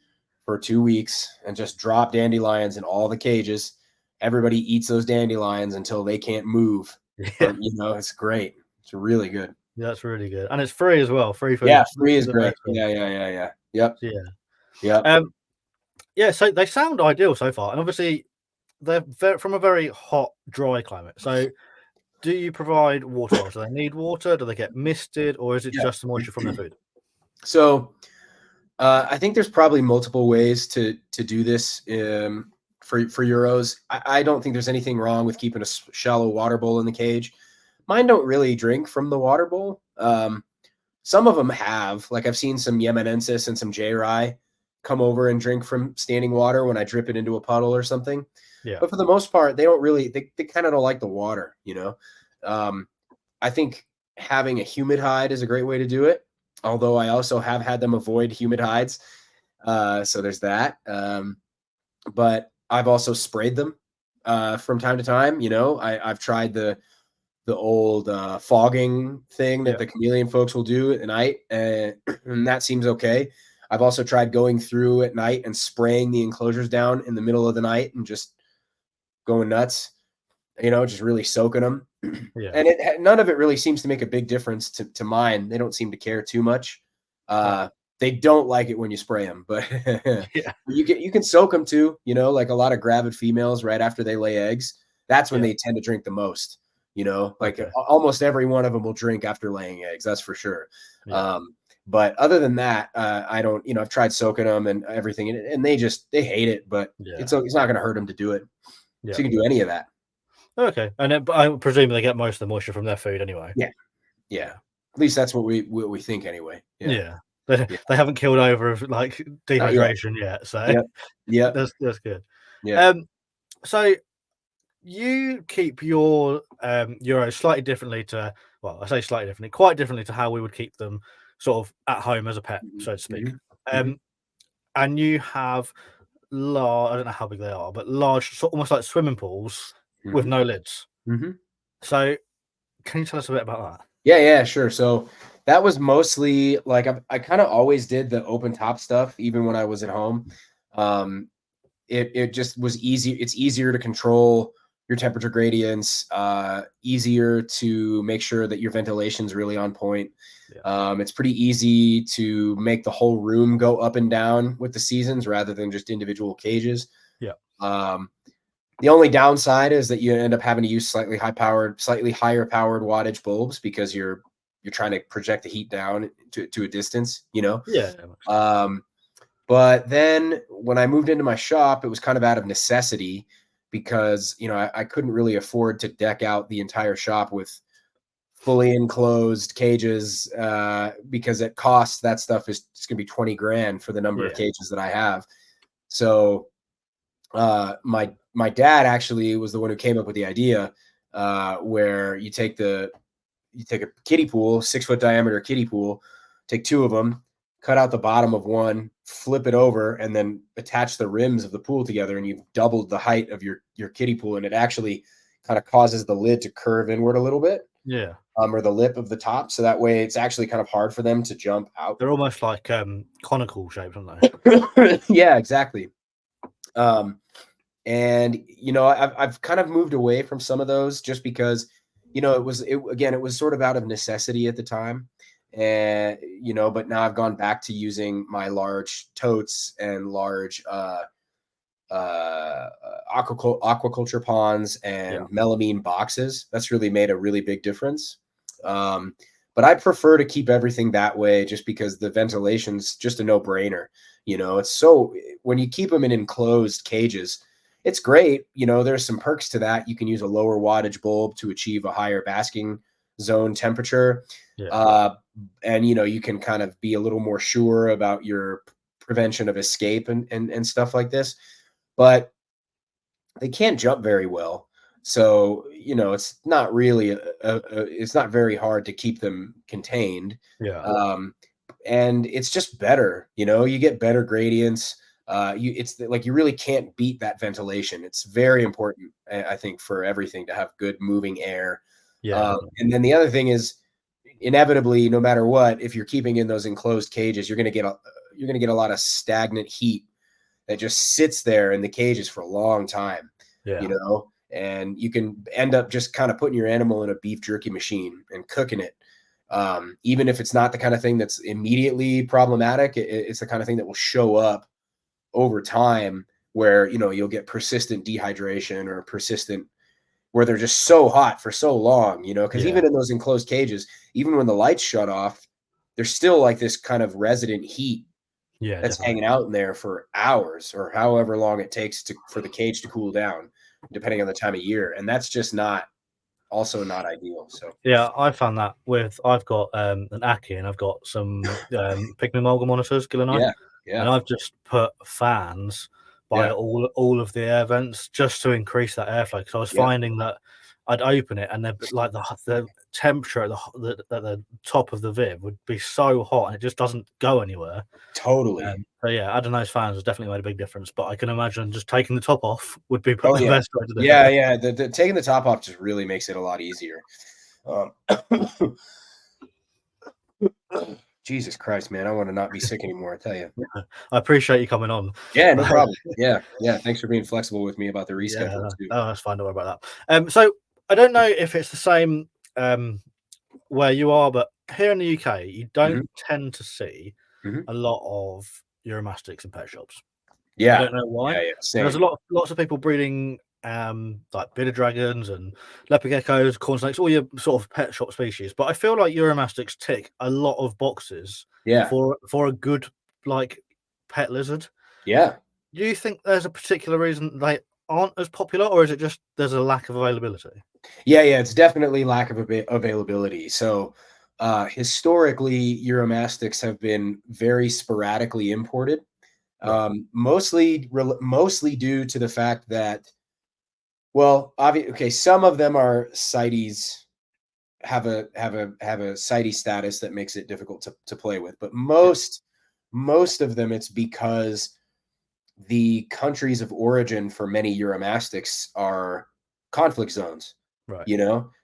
Speaker 2: for 2 weeks and just drop dandelions in all the cages. Everybody eats those dandelions until they can't move.
Speaker 1: Yeah.
Speaker 2: It's great. It's really good.
Speaker 1: Yeah, that's really good. And it's free as well. Free food.
Speaker 2: Yeah, free is great. Yeah. Yep.
Speaker 1: Yeah, so they sound ideal so far. And obviously they're from a very hot, dry climate. So do you provide water? Do they need water? Do they get misted? Or is it just the moisture from their food?
Speaker 2: So I think there's probably multiple ways to do this for Euros. I don't think there's anything wrong with keeping a shallow water bowl in the cage. Mine don't really drink from the water bowl. Some of them have, like I've seen some Yemenensis and some J-Rye come over and drink from standing water when I drip it into a puddle or something. Yeah. But for the most part, they don't really, they kind of don't like the water, I think having a humid hide is a great way to do it. Although I also have had them avoid humid hides. So there's that. But I've also sprayed them from time to time. I've tried the old fogging thing that the chameleon folks will do at night, and that seems okay. I've also tried going through at night and spraying the enclosures down in the middle of the night and just going nuts, just really soaking them. Yeah. And none of it really seems to make a big difference to mine. They don't seem to care too much. They don't like it when you spray them, but you can soak them too, like a lot of gravid females right after they lay eggs. That's when they tend to drink the most. Almost every one of them will drink after laying eggs. That's for sure. Yeah. But other than that, I don't, I've tried soaking them and everything, and they hate it, but it's not going to hurt them to do it. Yeah. So you can do any of that.
Speaker 1: Okay. And I presume they get most of the moisture from their food anyway.
Speaker 2: Yeah. Yeah. At least that's what we think anyway.
Speaker 1: Yeah. They haven't killed over of like dehydration yet. So that's good. Yeah. So you keep your Euros slightly differently to, well, I say slightly differently, quite differently to how we would keep them sort of at home as a pet, so to speak. And you have large, I don't know how big they are, but large, almost like swimming pools with no lids. So can you tell us a bit about that?
Speaker 2: Yeah, sure. So that was mostly like I kind of always did the open top stuff, even when I was at home. It just was easy. It's easier to control your temperature gradients, easier to make sure that your ventilation is really on point. Yeah. It's pretty easy to make the whole room go up and down with the seasons rather than just individual cages. Yeah. The only downside is that you end up having to use slightly higher powered wattage bulbs because you're trying to project the heat down to a distance, Yeah. But then when I moved into my shop, it was kind of out of necessity because, I couldn't really afford to deck out the entire shop with fully enclosed cages because at cost, that stuff is going to be 20 grand for the number of cages that I have. So my dad actually was the one who came up with the idea where you take a kiddie pool, 6-foot diameter kiddie pool, take 2 of them, cut out the bottom of one, flip it over, and then attach the rims of the pool together, and you've doubled the height of your kiddie pool, and it actually kind of causes the lid to curve inward a little bit.
Speaker 1: Yeah.
Speaker 2: Or the lip of the top, so that way it's actually kind of hard for them to jump out.
Speaker 1: They're almost like conical shapes, aren't
Speaker 2: they? Yeah, exactly. And I've kind of moved away from some of those just because it was sort of out of necessity at the time. And but now I've gone back to using my large totes and large aquaculture ponds and melamine boxes. That's really made a really big difference. But I prefer to keep everything that way just because the ventilation's just a no-brainer. It's so, when you keep them in enclosed cages, it's great. There's some perks to that. You can use a lower wattage bulb to achieve a higher basking zone temperature. Yeah. And you can kind of be a little more sure about your prevention of escape and stuff like this. But they can't jump very well. So, it's not really it's not very hard to keep them contained.
Speaker 1: Yeah.
Speaker 2: And it's just better, you get better gradients. It's like you really can't beat that ventilation. It's very important, I think, for everything to have good moving air.
Speaker 1: Yeah. Definitely.
Speaker 2: And then the other thing is, inevitably, no matter what, if you're keeping in those enclosed cages, you're going to get a lot of stagnant heat that just sits there in the cages for a long time,
Speaker 1: Yeah.
Speaker 2: and you can end up just kind of putting your animal in a beef jerky machine and cooking it. Even if it's not the kind of thing that's immediately problematic, it's the kind of thing that will show up over time where, you'll get persistent dehydration or persistent where they're just so hot for so long, because
Speaker 1: Yeah.
Speaker 2: even in those enclosed cages, even when the lights shut off, there's still like this kind of resident heat
Speaker 1: Yeah.
Speaker 2: that's
Speaker 1: Definitely.
Speaker 2: hanging out in there for hours or however long it takes for the cage to cool down, depending on the time of year. And that's just also not ideal. So
Speaker 1: Yeah, I found that I've got an Aki and I've got some pygmy mulga monitors, Gillenite,
Speaker 2: yeah,
Speaker 1: and
Speaker 2: yeah,
Speaker 1: I've just put fans by
Speaker 2: yeah,
Speaker 1: all of the air vents just to increase that airflow, because I was
Speaker 2: yeah,
Speaker 1: finding that I'd open it and like the temperature at the top of the viv would be so hot and it just doesn't go anywhere.
Speaker 2: totally.
Speaker 1: So yeah, adding those fans has definitely made a big difference. But I can imagine just taking the top off would be
Speaker 2: Oh
Speaker 1: the
Speaker 2: yeah.
Speaker 1: best way to do
Speaker 2: Yeah,
Speaker 1: it.
Speaker 2: yeah. The taking the top off just really makes it a lot easier. Um, Jesus Christ, man. I want to not be sick anymore, I tell you.
Speaker 1: I appreciate you coming on.
Speaker 2: Yeah, no problem. Yeah, yeah. Thanks for being flexible with me about the
Speaker 1: Yeah,
Speaker 2: reschedule
Speaker 1: no,
Speaker 2: too.
Speaker 1: that's fine. Don't worry about that. So I don't know if it's the same where you are, but here in the UK, you don't
Speaker 2: Mhm,
Speaker 1: tend to see
Speaker 2: mhm.
Speaker 1: a lot of Uromastyx in pet shops. I
Speaker 2: Yeah,
Speaker 1: don't know why.
Speaker 2: yeah, yeah.
Speaker 1: And there's
Speaker 2: Same.
Speaker 1: lots of people breeding like bearded dragons and leopard geckos, corn snakes, all your sort of pet shop species. But I feel like Uromastyx tick a lot of boxes
Speaker 2: Yeah,
Speaker 1: for a good like pet lizard.
Speaker 2: yeah.
Speaker 1: Do you think there's a particular reason they aren't as popular, or is it just there's a lack of availability?
Speaker 2: Yeah, yeah, it's definitely lack of availability. So, historically, Uromastyx have been very sporadically imported,
Speaker 1: Right.
Speaker 2: mostly due to the fact that, well, okay, some of them are CITES, have a CITES status that makes it difficult to play with, but
Speaker 1: Yeah.
Speaker 2: most of them it's because the countries of origin for many Uromastyx are conflict zones.
Speaker 1: Right.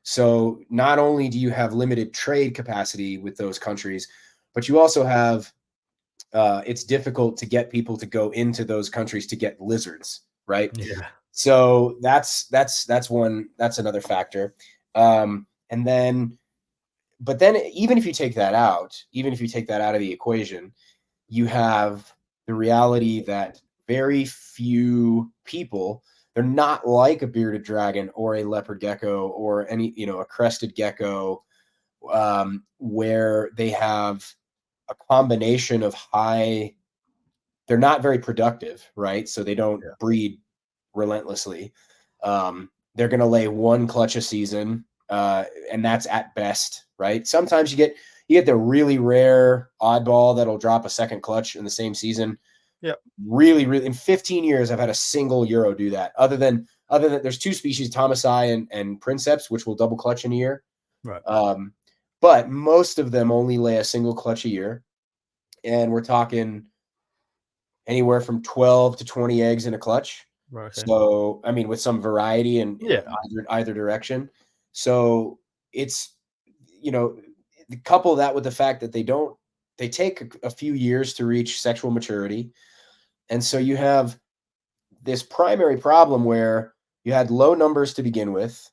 Speaker 2: So not only do you have limited trade capacity with those countries, but you also have it's difficult to get people to go into those countries to get lizards, right?
Speaker 1: Yeah.
Speaker 2: So that's another factor. And then, but then even if you take that out, even if you take that out of the equation, you have the reality that very few people, they're not like a bearded dragon or a leopard gecko or a crested gecko, where they have a combination of they're not very productive, right? So they don't
Speaker 1: Yeah.
Speaker 2: breed relentlessly. They're going to lay one clutch a season, and that's at best, right? Sometimes you get the really rare oddball that'll drop a second clutch in the same season.
Speaker 1: Yeah.
Speaker 2: Really, really, in 15 years, I've had a single Euro do that. Other than there's two species, Thomasai and Princeps, which will double clutch in a year.
Speaker 1: Right.
Speaker 2: But most of them only lay a single clutch a year, and we're talking anywhere from 12 to 20 eggs in a clutch.
Speaker 1: Right. Okay.
Speaker 2: So, I mean, with some variety in
Speaker 1: Yeah.
Speaker 2: either direction. So it's, couple that with the fact that they take a few years to reach sexual maturity. And so you have this primary problem where you had low numbers to begin with,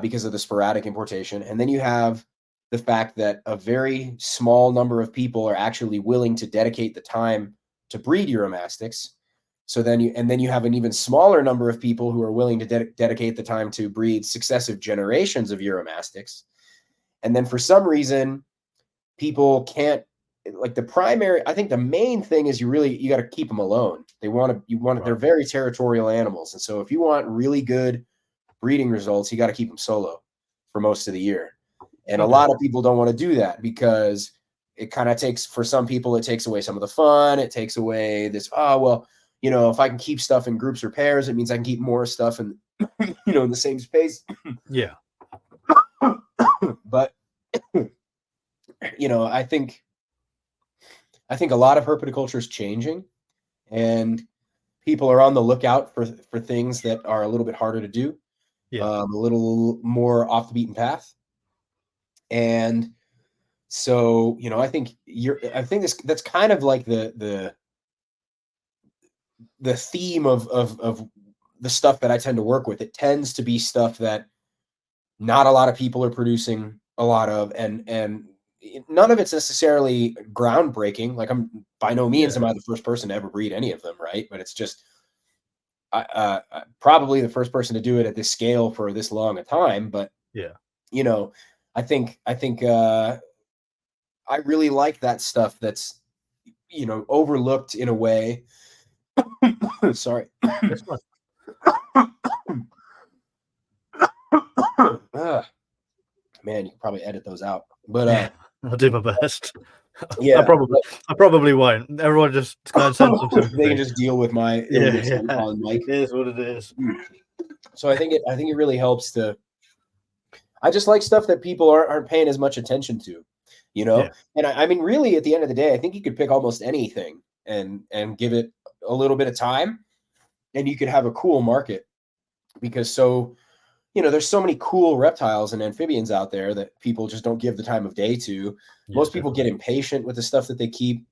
Speaker 2: because of the sporadic importation. And then you have the fact that a very small number of people are actually willing to dedicate the time to breed Uromastyx. So then you have an even smaller number of people who are willing to dedicate the time to breed successive generations of Uromastyx. And then for some reason, people can't, like, I think the main thing is you got to keep them alone. They're
Speaker 1: Right.
Speaker 2: very territorial animals. And so if you want really good breeding results, you got to keep them solo for most of the year. And a
Speaker 1: Okay.
Speaker 2: lot of people don't want to do that because it kind of for some people, it takes away some of the fun. It takes away this, oh, well, you know, if I can keep stuff in groups or pairs, it means I can keep more stuff in, you know, in the same space.
Speaker 1: Yeah.
Speaker 2: But, you know, I think a lot of herpetoculture is changing, and people are on the lookout for things that are a little bit harder to do, a little more off the beaten path. And so, you know, I think that's kind of like the theme of the stuff that I tend to work with. It tends to be stuff that not a lot of people are producing a lot of, and none of it's necessarily groundbreaking. Like, I'm by no means am I the first person to ever breed any of them, right? But it's just probably the first person to do it at this scale for this long a time. But you know, I think I really like that stuff that's, you know, overlooked in a way. Sorry. Man, you can probably edit those out. But
Speaker 1: I'll do my best.
Speaker 2: Yeah,
Speaker 1: I probably won't. Everyone just go and send some sympathy.
Speaker 2: They can just deal with my on mic.
Speaker 1: It is what it is.
Speaker 2: So I think it really helps to. I just like stuff that people aren't paying as much attention to, you know. And I mean, really, at the end of the day, I think you could pick almost anything and give it a little bit of time, and you could have a cool market, because you know, there's so many cool reptiles and amphibians out there that people just don't give the time of day to. Most people get impatient with the stuff that they keep.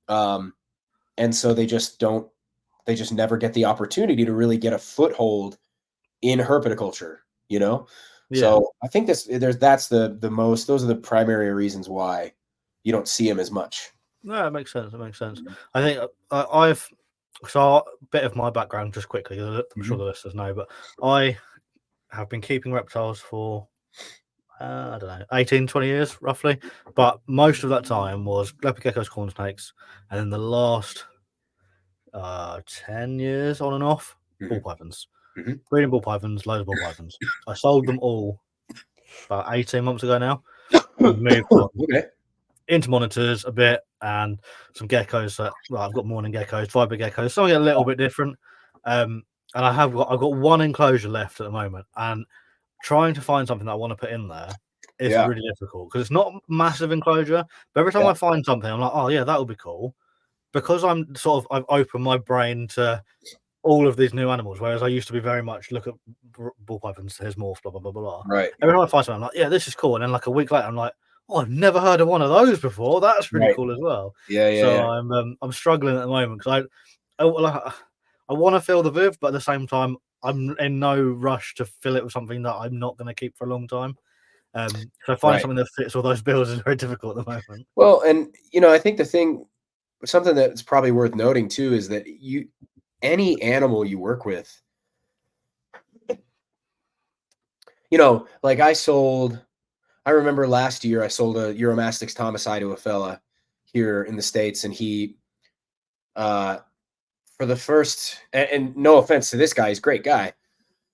Speaker 2: And so they just never get the opportunity to really get a foothold in herpetoculture, you know? So I think those are the primary reasons why you don't see them as much.
Speaker 1: No, it makes sense. It makes sense. I think so a bit of my background just quickly, I'm sure the listeners know, but I have been keeping reptiles for I don't know, 18, 20 years roughly, but most of that time was leopard geckos, corn snakes, and then the last 10 years on and off, ball pythons. Breeding ball pythons, loads of ball pythons. I sold them all about 18 months ago now. And moved on into monitors a bit, and some geckos. I've got morning geckos, viper geckos, something a little bit different. And I've got one enclosure left at the moment, and trying to find something that I want to put in there is really difficult, because it's not a massive enclosure. But every time I find something, I'm like, oh yeah, that would be cool, because I've opened my brain to all of these new animals, whereas I used to be very much look at ball pythons, here's morph, blah blah blah blah.
Speaker 2: Right.
Speaker 1: Every time I find something, I'm like, yeah, this is cool, and then like a week later, I'm like, oh, I've never heard of one of those before. That's really cool as well. So I'm struggling at the moment, because I want to fill the viv, but at the same time, I'm in no rush to fill it with something that I'm not going to keep for a long time. So finding something that fits all those bills is very difficult at the moment.
Speaker 2: Well, and you know, I think something that's probably worth noting too, is that any animal you work with, you know, like I remember last year I sold a Uromastyx Thomasai to a fella here in the States, and he, for the first, and no offense to this guy, he's a great guy,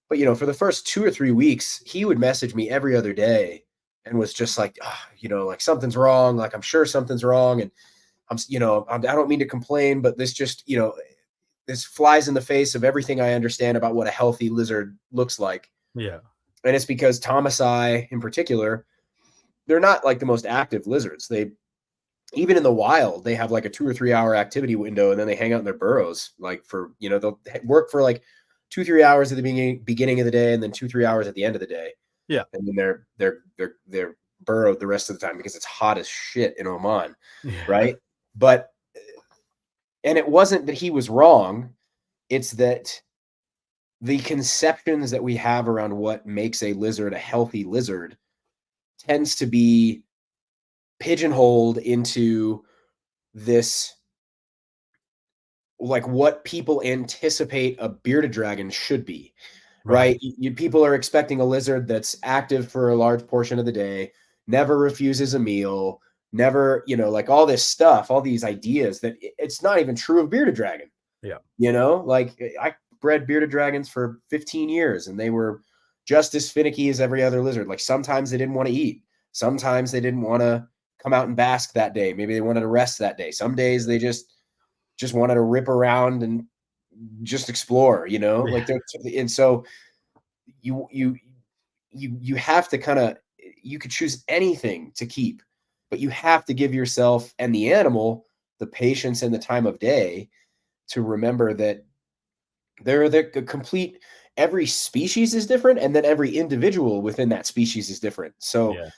Speaker 2: but you know, for the first 2 or 3 weeks, he would message me every other day and was just like, you know, like, something's wrong. Like, I'm sure something's wrong. And I don't mean to complain, but this just, you know, this flies in the face of everything I understand about what a healthy lizard looks like.
Speaker 1: Yeah.
Speaker 2: And it's because Thomasai in particular, they're not like the most active lizards. Even in the wild, they have like a 2 or 3 hour activity window, and then they hang out in their burrows, like, for, you know, they'll work for like 2-3 hours at the beginning of the day, and then 2-3 hours at the end of the day.
Speaker 1: Yeah.
Speaker 2: And then they're burrowed the rest of the time, because it's hot as shit in Oman.
Speaker 1: Yeah.
Speaker 2: Right. But, and it wasn't that he was wrong. It's that the conceptions that we have around what makes a lizard a healthy lizard tends to be pigeonholed into this, like, what people anticipate a bearded dragon should be, right? People are expecting a lizard that's active for a large portion of the day, never refuses a meal, never, you know, like, all this stuff, all these ideas that it's not even true of bearded dragon.
Speaker 1: Yeah.
Speaker 2: You know, like, I bred bearded dragons for 15 years, and they were just as finicky as every other lizard. Like, sometimes they didn't want to eat. Sometimes they didn't want to come out and bask that day. Maybe they wanted to rest that day. Some days they just wanted to rip around and just explore,
Speaker 1: Yeah.
Speaker 2: and so you have to kind of, you could choose anything to keep, but you have to give yourself and the animal the patience and the time of day to remember that they're the complete, every species is different, and then every individual within that species is different. So
Speaker 1: Yeah.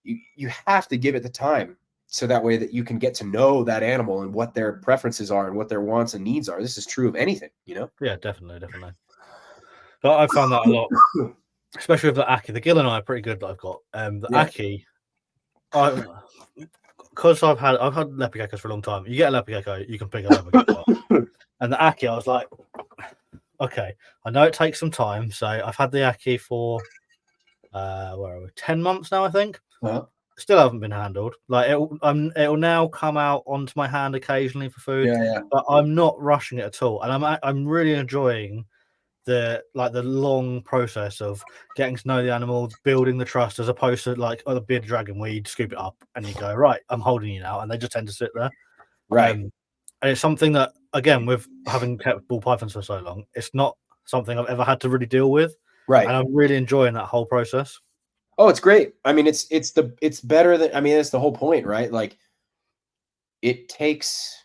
Speaker 2: you have to give it the time, so that way that you can get to know that animal and what their preferences are and what their wants and needs are. This is true of anything,
Speaker 1: Yeah, definitely. But I found that a lot, especially with the Aki. The Gill and I are pretty good that I've got. The
Speaker 2: Yeah.
Speaker 1: Aki, because I've had leopard geckos for a long time. You get a leopard gecko, you can pick a leopard gecko. And the Aki, I was like, okay, I know it takes some time. So I've had the Aki for 10 months now, I think.
Speaker 2: Uh-huh.
Speaker 1: Still haven't been handled. Like it'll now come out onto my hand occasionally for food,
Speaker 2: Yeah.
Speaker 1: but I'm not rushing it at all, and I'm really enjoying the long process of getting to know the animals, building the trust, as opposed to like a bearded dragon where you scoop it up and you go, right, I'm holding you now, and they just tend to sit there.
Speaker 2: Right.
Speaker 1: And it's something that, again, with having kept ball pythons for so long, it's not something I've ever had to really deal with,
Speaker 2: Right.
Speaker 1: and I'm really enjoying that whole process.
Speaker 2: Oh, it's great. I mean, it's better than, I mean, that's the whole point, right? Like, it takes,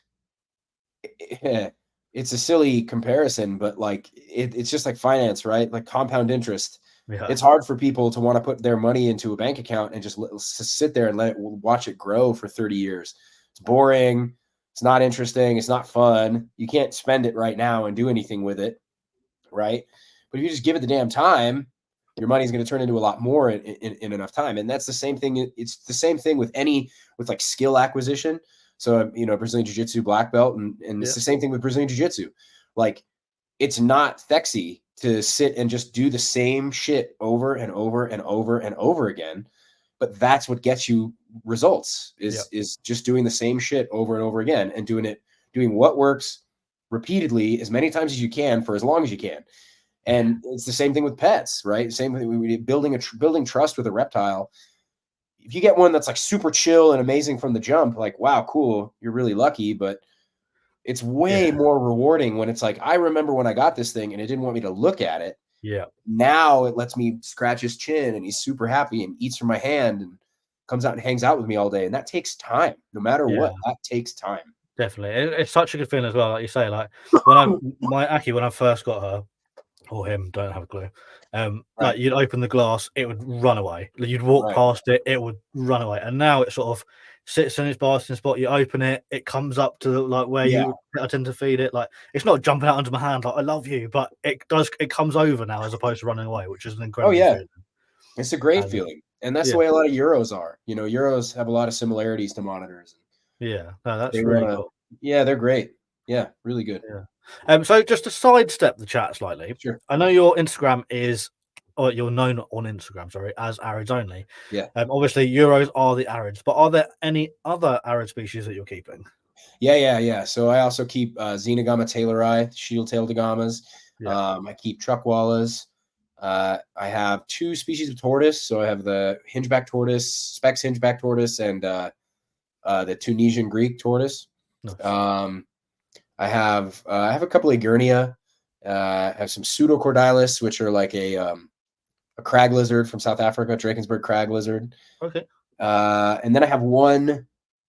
Speaker 2: it's a silly comparison, but like it's just like finance, right? Like compound interest.
Speaker 1: Yeah,
Speaker 2: It's hard for people to want to put their money into a bank account and just sit there and watch it grow for 30 years. It's boring. It's not interesting. It's not fun. You can't spend it right now and do anything with it, right? But if you just give it the damn time, your money is going to turn into a lot more in enough time. And that's the same thing. It's the same thing with like skill acquisition. So, Brazilian Jiu-Jitsu black belt, and it's the same thing with Brazilian Jiu-Jitsu. Like, it's not sexy to sit and just do the same shit over and over and over and over again. But that's what gets you results, is just doing the same shit over and over again, and doing what works repeatedly as many times as you can for as long as you can. And it's the same thing with pets, right? Same thing, building trust with a reptile. If you get one that's like super chill and amazing from the jump, like, wow, cool, you're really lucky. But it's way more rewarding when it's like, I remember when I got this thing and it didn't want me to look at it.
Speaker 1: Yeah.
Speaker 2: Now it lets me scratch his chin and he's super happy and eats from my hand and comes out and hangs out with me all day. And that takes time. No matter what, that takes time.
Speaker 1: Definitely. It's such a good feeling as well. Like you say, like when my Aki, when I first got her, or him, don't have a clue. Like you'd open the glass, it would run away. You'd walk past it, it would run away. And now it sort of sits in its basking spot. You open it, it comes up to like where I tend to feed it. Like it's not jumping out onto my hand like I love you, but it comes over now as opposed to running away, which is an incredible feeling.
Speaker 2: It's a great feeling. And that's the way a lot of Euros are. Euros have a lot of similarities to monitors.
Speaker 1: Yeah, no, that's really cool.
Speaker 2: Yeah, they're great. Yeah, really good.
Speaker 1: Yeah. So just to sidestep the chat slightly,
Speaker 2: sure.
Speaker 1: I know your Instagram is, or you're known on Instagram, sorry, as AridsOnly.
Speaker 2: Yeah.
Speaker 1: Obviously, Euros are the Arids, but are there any other Arid species that you're keeping?
Speaker 2: Yeah. So I also keep Xenogama taylori, shield-tailed agamas. I keep truckwallas. I have 2 species of tortoise. So I have the hingeback tortoise, Specs hingeback tortoise, and the Tunisian Greek tortoise. Nice. I have a couple of Gurnia. I have some pseudocordylus, which are like a crag lizard from South Africa, Drakensberg crag lizard.
Speaker 1: Okay.
Speaker 2: And then I have one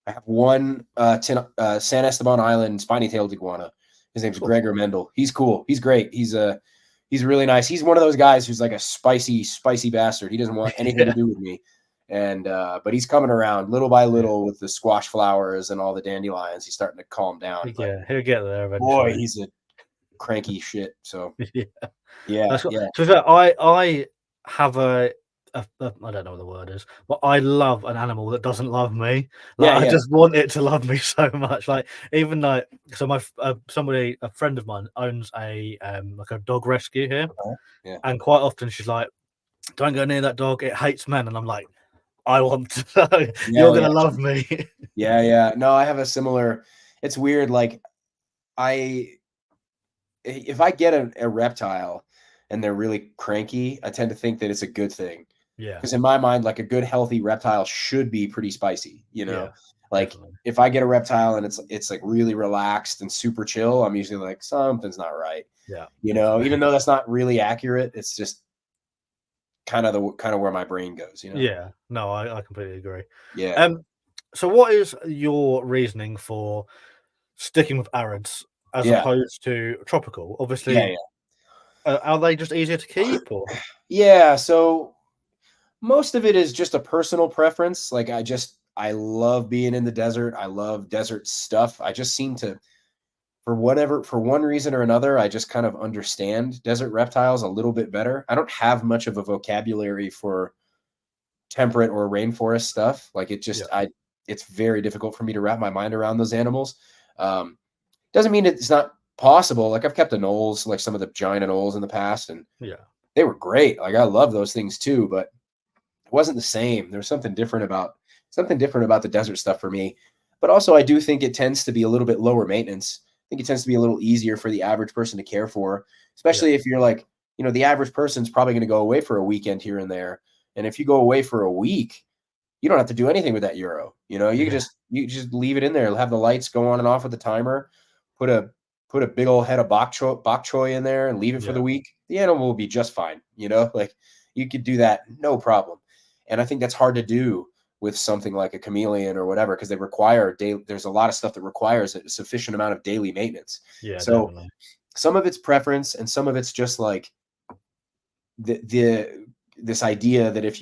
Speaker 2: San Esteban Island spiny-tailed iguana. His name's Gregor Mendel. He's cool. He's great. He's really nice. He's one of those guys who's like a spicy bastard. He doesn't want anything to do with me. And but he's coming around little by little with the squash flowers and all the dandelions. He's starting to calm down.
Speaker 1: He'll get there eventually.
Speaker 2: Boy, he's a cranky shit. So yeah.
Speaker 1: So I have I don't know what the word is, but I love an animal that doesn't love me. Like, I just want it to love me so much. Like even like, so my a friend of mine owns a like a dog rescue here, and quite often she's like, "Don't go near that dog. It hates men." And I'm like, "I want to. You're gonna love me."
Speaker 2: Yeah. No, I have a similar. It's weird. Like if I get a reptile and they're really cranky, I tend to think that it's a good thing.
Speaker 1: Yeah.
Speaker 2: Because in my mind, like a good, healthy reptile should be pretty spicy, Like
Speaker 1: Definitely.
Speaker 2: if I get a reptile and it's like really relaxed and super chill, I'm usually like, something's not right.
Speaker 1: Yeah.
Speaker 2: You know,
Speaker 1: Definitely.
Speaker 2: even though that's not really accurate, it's just kind of where my brain goes, you know?
Speaker 1: Yeah. No, I completely agree.
Speaker 2: Yeah.
Speaker 1: Um, so what is your reasoning for sticking with arids as
Speaker 2: Yeah.
Speaker 1: opposed to tropical?
Speaker 2: Yeah.
Speaker 1: Obviously,
Speaker 2: Yeah.
Speaker 1: are they just easier to keep or?
Speaker 2: Yeah. So most of it is just a personal preference. Like I love being in the desert. I love desert stuff. I just seem to, for one reason or another, I just kind of understand desert reptiles a little bit better. I don't have much of a vocabulary for temperate or rainforest stuff. Like
Speaker 1: Yeah.
Speaker 2: it's very difficult for me to wrap my mind around those animals. Um, doesn't mean it's not possible. Like I've kept anoles, like some of the giant anoles in the past, and
Speaker 1: Yeah.
Speaker 2: they were great. Like I love those things too, but it wasn't the same. There was something different about the desert stuff for me. But also I do think it tends to be a little bit lower maintenance. I think it tends to be a little easier for the average person to care for,
Speaker 1: Yeah.
Speaker 2: especially if you're like, the average person's probably going to go away for a weekend here and there. And if you go away for a week, you don't have to do anything with that Euro. You can
Speaker 1: Yeah.
Speaker 2: just leave it in there, have the lights go on and off with the timer, put a big old head of bok choy in there and leave it for
Speaker 1: Yeah.
Speaker 2: the week. The animal will be just fine. Like you could do that, no problem. And I think that's hard to do with something like a chameleon or whatever, because there's a lot of stuff that requires a sufficient amount of daily maintenance.
Speaker 1: Yeah.
Speaker 2: So
Speaker 1: Definitely.
Speaker 2: some of it's preference and some of it's just like this idea that if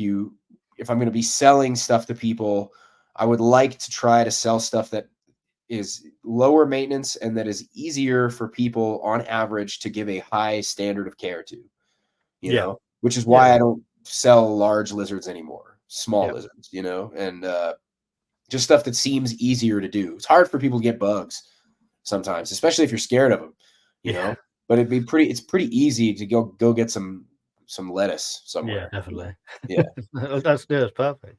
Speaker 2: I'm going to be selling stuff to people, I would like to try to sell stuff that is lower maintenance and that is easier for people on average to give a high standard of care to,
Speaker 1: Yeah.
Speaker 2: which is
Speaker 1: Yeah.
Speaker 2: why I don't sell large lizards anymore, small
Speaker 1: Yeah.
Speaker 2: lizards, and just stuff that seems easier to do. It's hard for people to get bugs sometimes, especially if you're scared of them,
Speaker 1: Yeah.
Speaker 2: but it's pretty easy to go get some lettuce
Speaker 1: Yeah.
Speaker 2: somewhere.
Speaker 1: Definitely.
Speaker 2: Yeah.
Speaker 1: That's good. That's perfect.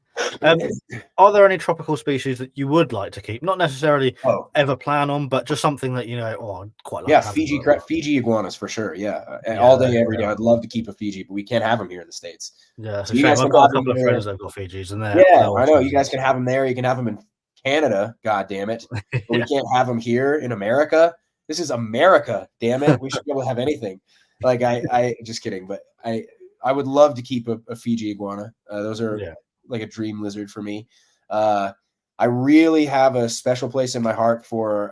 Speaker 1: Are there any tropical species that you would like to keep? Not necessarily
Speaker 2: Oh,
Speaker 1: ever plan on, but just something that oh, I'd quite like
Speaker 2: yeah,
Speaker 1: having.
Speaker 2: Fiji iguanas for sure. Yeah,
Speaker 1: Yeah,
Speaker 2: all day, every day. I'd love to keep a Fiji, but we can't have them here in the States.
Speaker 1: yeah, it's
Speaker 2: So
Speaker 1: a
Speaker 2: you
Speaker 1: shame.
Speaker 2: guys
Speaker 1: I've
Speaker 2: can
Speaker 1: got a
Speaker 2: have them
Speaker 1: couple of friends
Speaker 2: here.
Speaker 1: that have got Fijis, and they're
Speaker 2: Yeah, I know.
Speaker 1: awesome.
Speaker 2: You guys can have them there. You can have them in Canada. God damn it! But we
Speaker 1: Yeah,
Speaker 2: can't have them here in America. This is America. Damn it! We should be able to have anything. Like I just kidding, but I would love to keep a Fiji iguana. Those are
Speaker 1: yeah,
Speaker 2: like a dream lizard for me. I really have a special place in my heart for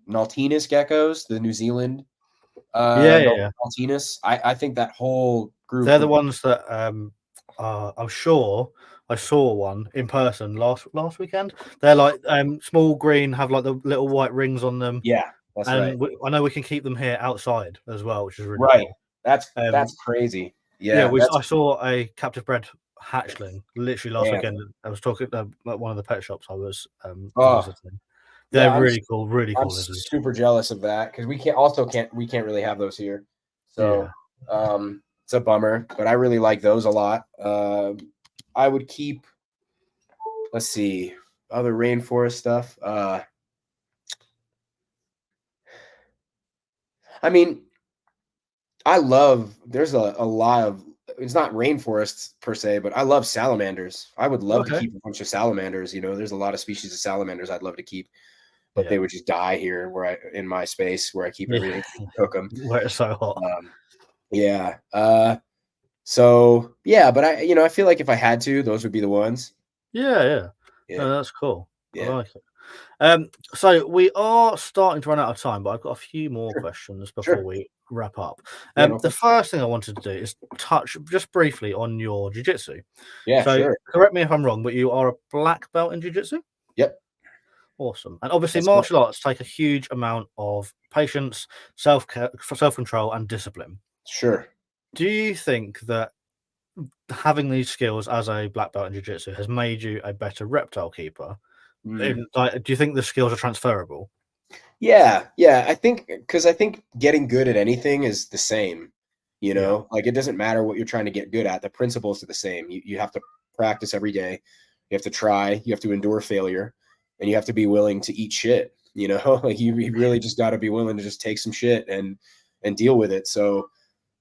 Speaker 2: Nautinus geckos, the New Zealand
Speaker 1: yeah, yeah, yeah.
Speaker 2: Nautinus. I think that whole group
Speaker 1: They're the
Speaker 2: would.
Speaker 1: ones that I'm sure I saw one in person last weekend. They're like small green, have like the little white rings on them,
Speaker 2: Yeah, that's right.
Speaker 1: and I know we can keep them here outside as well, which is really
Speaker 2: Right.
Speaker 1: cool.
Speaker 2: That's crazy.
Speaker 1: Yeah,
Speaker 2: Yeah,
Speaker 1: I
Speaker 2: that's
Speaker 1: saw a captive bred hatchling literally last
Speaker 2: damn.
Speaker 1: weekend. I was talking at one of the pet shops I was
Speaker 2: Oh,
Speaker 1: visiting. They're
Speaker 2: yeah,
Speaker 1: really
Speaker 2: I'm
Speaker 1: cool lizards.
Speaker 2: super jealous of that because we can't really have those here. So
Speaker 1: Yeah,
Speaker 2: it's a bummer, but I really like those a lot. I would keep, let's see, other rainforest stuff. I mean, there's a lot of, it's not rainforests per se, but I love salamanders. I would love to
Speaker 1: okay,
Speaker 2: keep a bunch of salamanders. There's a lot of species of salamanders I'd love to keep, but
Speaker 1: yeah,
Speaker 2: they would just die here in my space where I keep
Speaker 1: yeah.
Speaker 2: everything, cook them.
Speaker 1: Where it's so hot.
Speaker 2: Yeah. So yeah, but I feel like if I had to, those would be the ones.
Speaker 1: Yeah, yeah.
Speaker 2: Yeah.
Speaker 1: No, that's cool. I
Speaker 2: Yeah.
Speaker 1: like it. So we are starting to run out of time, but I've got a few more
Speaker 2: Sure.
Speaker 1: questions before
Speaker 2: Sure.
Speaker 1: we wrap up.
Speaker 2: Yeah. No
Speaker 1: The
Speaker 2: question.
Speaker 1: first thing I wanted to do is touch just briefly on your jiu-jitsu.
Speaker 2: Yeah.
Speaker 1: So
Speaker 2: Sure.
Speaker 1: correct me if I'm wrong, but you are a black belt in jiu-jitsu?
Speaker 2: Yep.
Speaker 1: Awesome. And obviously
Speaker 2: That's correct.
Speaker 1: martial arts take a huge amount of patience, self-care, self-control, and discipline.
Speaker 2: Sure.
Speaker 1: Do you think that having these skills as a black belt in jiu-jitsu has made you a better reptile keeper?
Speaker 2: Mm.
Speaker 1: Do you think the skills are transferable?
Speaker 2: Yeah. Yeah. I think getting good at anything is the same.
Speaker 1: Yeah.
Speaker 2: Like it doesn't matter what you're trying to get good at. The principles are the same. You have to practice every day. You have to try. You have to endure failure, and you have to be willing to eat shit. Like you really just got to be willing to just take some shit and deal with it. So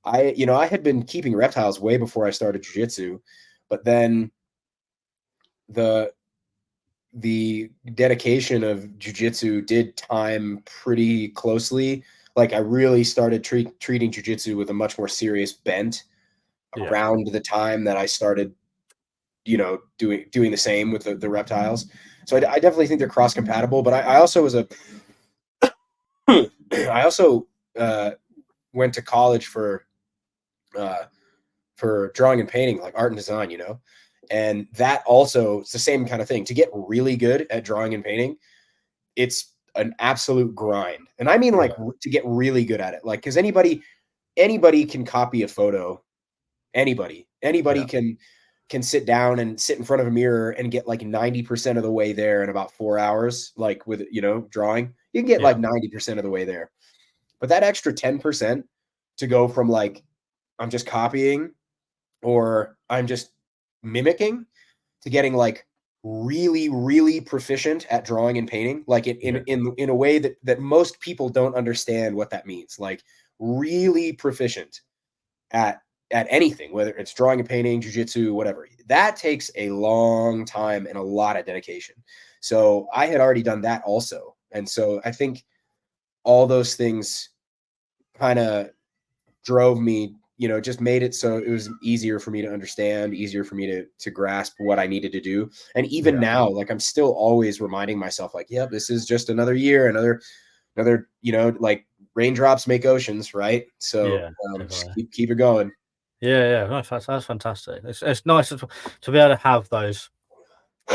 Speaker 2: I had been keeping reptiles way before I started jiu-jitsu, but then the the dedication of jiu-jitsu did time pretty closely. Like I really started treating jiu-jitsu with a much more serious bent around the time that I started, you know, doing the same with the reptiles. So I definitely think they're cross compatible. But I also was a I also went to college for drawing and painting, like art and design, you know, and that also, it's the same kind of thing. To get really good at drawing and painting, it's an absolute grind. And I mean, like, to get really good at it, like, because anybody can copy a photo. Anybody can sit down and sit in front of a mirror and get like 90% of the way there in about 4 hours. Like with, you know, drawing, you can get like 90% of the way there. But that extra 10% to go from like, I'm just copying or I'm just mimicking, to getting like really, really proficient at drawing and painting, like in a way that most people don't understand what that means. Like really proficient at anything, whether it's drawing and painting, jiu-jitsu, whatever. That takes a long time and a lot of dedication. So I had already done that also. And so I think all those things kind of drove me, you know, just made it so it was easier for me to understand, easier for me to grasp what I needed to do. And even now, like I'm still always reminding myself, like, yep, this is just another year, another, you know, like raindrops make oceans, right? So just keep it going.
Speaker 1: Yeah. No, that's fantastic. It's nice to be able to have those